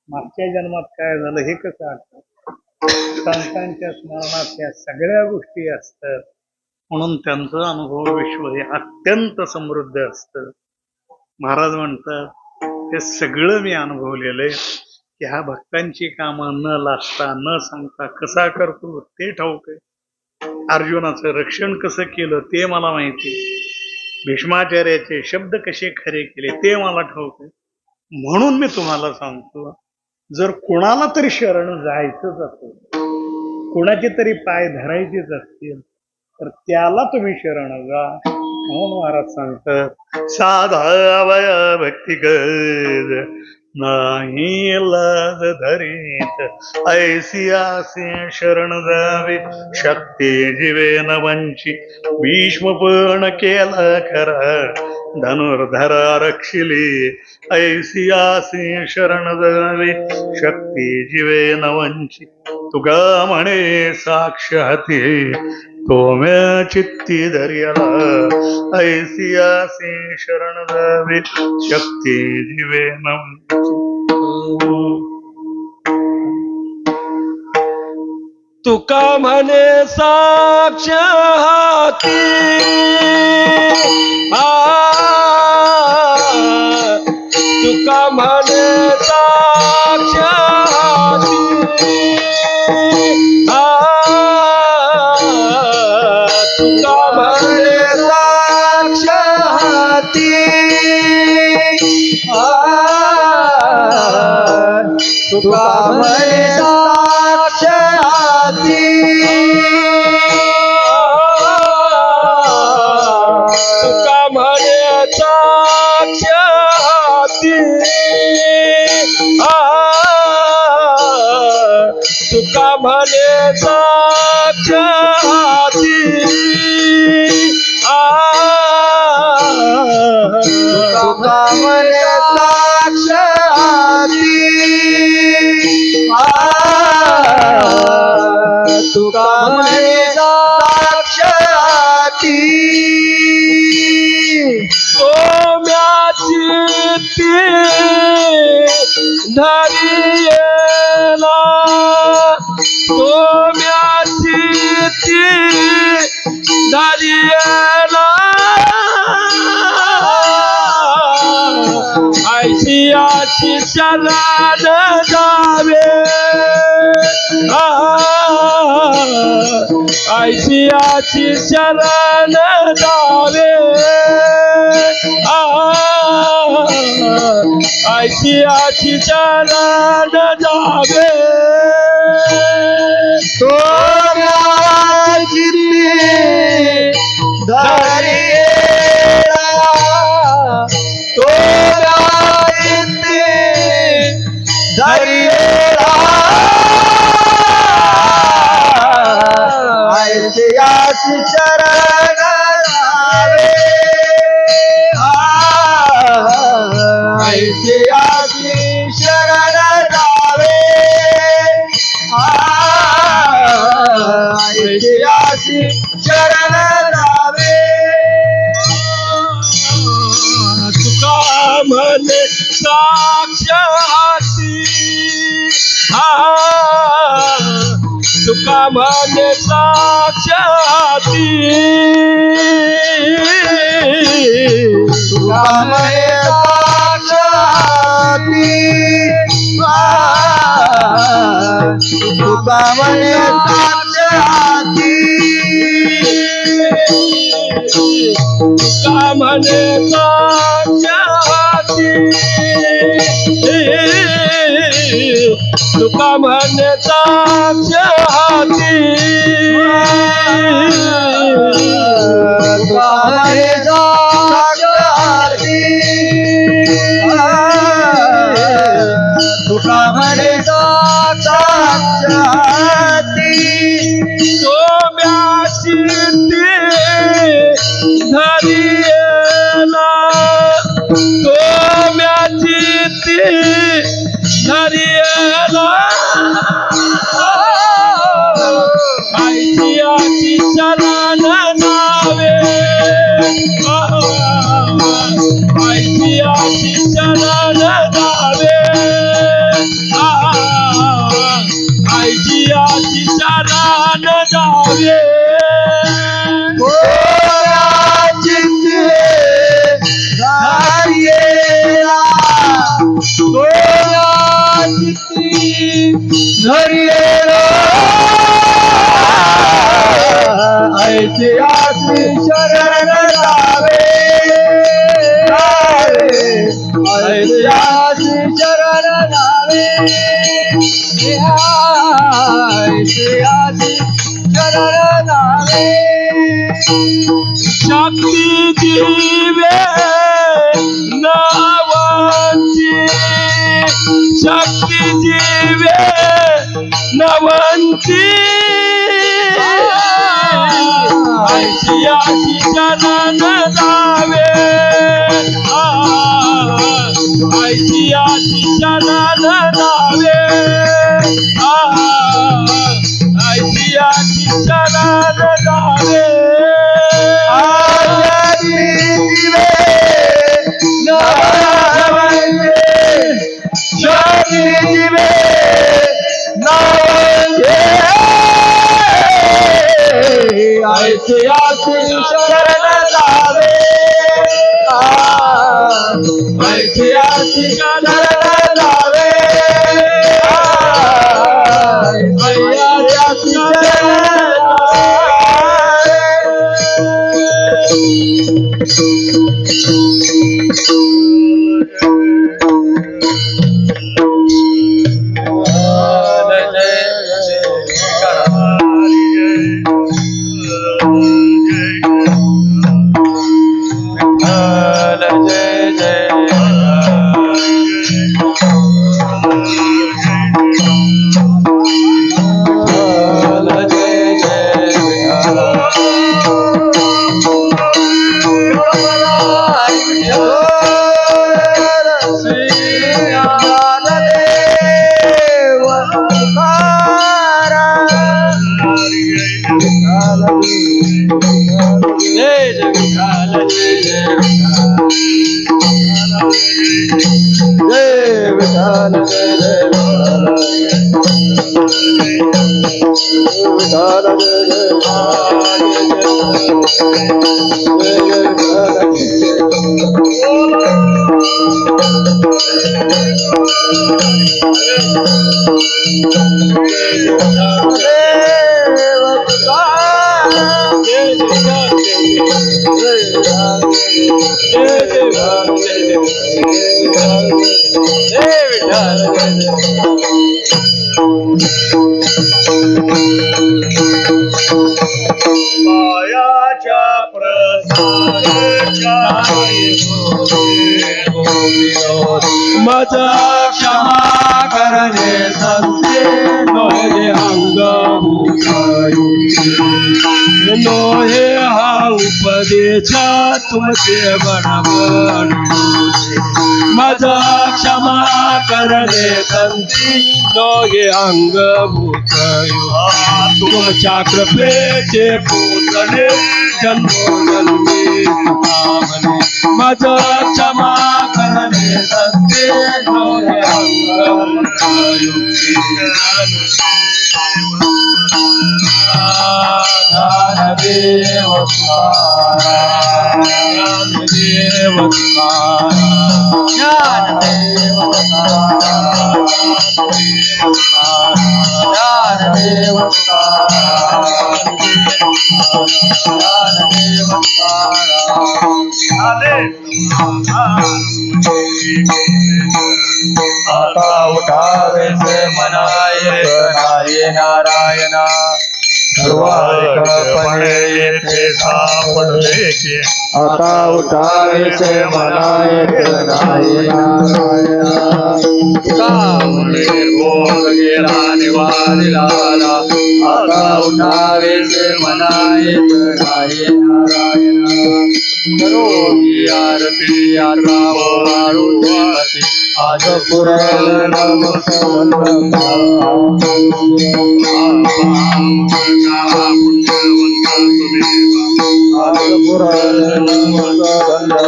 मागच्या जन्मात काय झालं हे कसं आठवत. संतांच्या स्मरणात या सगळ्या गोष्टी असतात. म्हणून त्यांचं अनुभव विश्व हे अत्यंत समृद्ध असतं. महाराज म्हणतात हे सगळं मी अनुभवलेलं आहे की ह्या भक्तांची कामं न लागता न सांगता कसा करतो ते ठाऊक आहे. अर्जुनाचं रक्षण कसं केलं ते मला माहिती आहे. भीष्माचार्याचे शब्द कसे खरे केले ते मला ठाऊक आहे. म्हणून मी तुम्हाला सांगतो, जर कोणाला तरी शरण जायचंच असेल, कोणाचे तरी पाय धरायचेच असतील तर त्याला तुम्ही शरण जा. म्हणून महाराज सांगतात साधावय भक्ती कर नाही लाज धरीत ऐसी आसे शरण जावे शक्ती जीवे न वंची भीष्म पण केला खरा धनुर्धरा रक्षिली ऐसी आसे शरण जावे शक्ती जीवे न वंची तुगा म्हणे साक्ष हाती तोम्या चित्ती धर्याला ऐसी आसे शरण जावे शक्ती जीवे न तुका म्हणे साक्ष हाती तुका म्हणे साक्ष हाती तुका म्हणे साक्ष हाती तुका म्हणे साक्ष हाती तुका म्हणे साक्ष हाती तुका म्हणे साक्ष हाती तुका म्हणे साक्ष हाती तुका म्हणे साक्ष हाती सोम्याची धरियेला सोम्याची धरियेला ऐशियाची शरण जावे ऐशियाची शरण जावे ऐशियाची शरण जावे सोम्याची धरियेला सोम्याची धरियेला ऐशियाची शरण जावे ऐशियाची शरण जावे ऐशियाची शरण जावे तुका म्हणे साक्ष हाती तुका म्हणे साक्ष हाती तुका म्हणे साक्ष हाती तुका म्हणे साक्ष हाती तुका म्हणे साक्ष हाती तुका म्हणे साक्ष हाती तुका म्हणे साक्ष हाती तुका म्हणे साक्ष हाती सोम्याची धरियेला सोम्याची धरियेला ऐशियाची शरण जावे ऐशियाची शरण जावे ऐशियाची ऐतिहासिक शरण जावे ऐतिहासिक शरण जावे ऐतिहासिक शरण जावे शक्ती जीवे नावांची शक्ती जीवे नावांची ऐतिहासिक शरण जावे ऐतिहासिक शरण जावे ऐतिहासिक शरण जावे ऐतिहासिक शरण जावे ऐतिहासिक शरण जावे ऐतिहासिक मायाच्या प्रसादाच्या माझा क्षमा करणे संते नोहे अंग नोहे हा उपदेश तुमचे बरोबर माझा क्षमा करणे संती नोहे अंग तुमच्या कृपेचे पोचणे जन्मोजन्मी कामने माझा क्षमा करणे संते नोहे अंग ज्ञानदेव ज्ञानदेव ज्ञानदेव ज्ञानदेव आता उठावे से मनाये नाये नारायणा सर्वाधिकपणे येथे सापडले की आता उठावे से मनाये नारायणा भोग गेला निवारिला आता उठावे से मनाये नारायणा करोगी आरती आता वाळूवती आज पुरल नमस्वंदना पुण्यवंत तुम्ही आज पुरल नमस्वंदना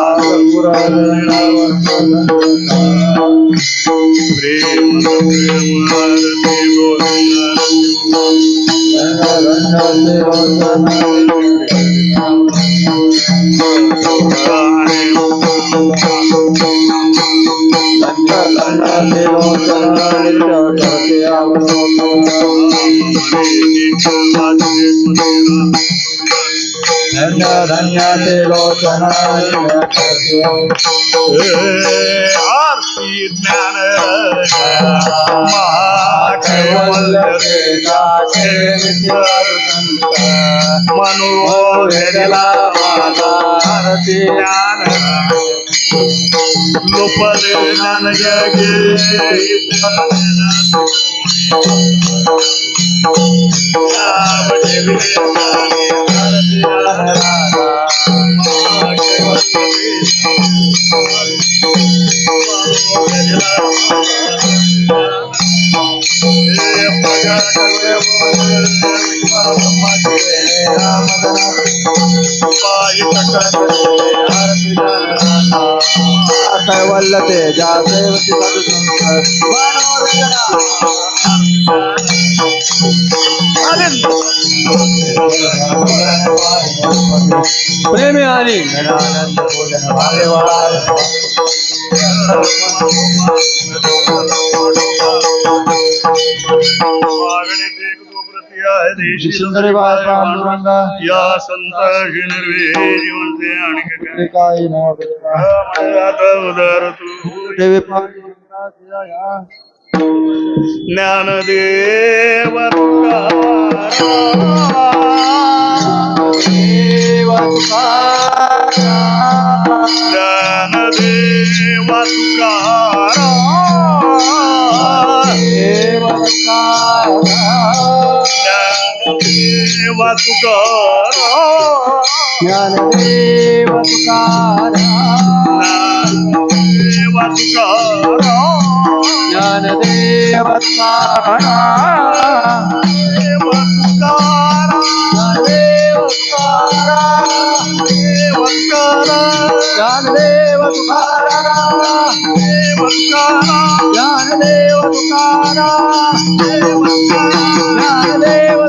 आज पुरल नमस्वंदना प्रेम आरती गोविंद धन्य धन्य ते लोचन आरती ज्ञान कैवल्य वेदाचे मनोहरला माझा आरती ज्ञान लोपले ज्ञान जगे कैवल्य तेजाचे प्रेमी आणि घनानंद भोजन सुंदरी बाय पांडुरंगा या संताशी निर्वेदी म्हणते आणि काही उदार तू देवी ज्ञानदेव ज्ञानदेव ज्ञानदेव ज्ञानदेव ज्ञानदेव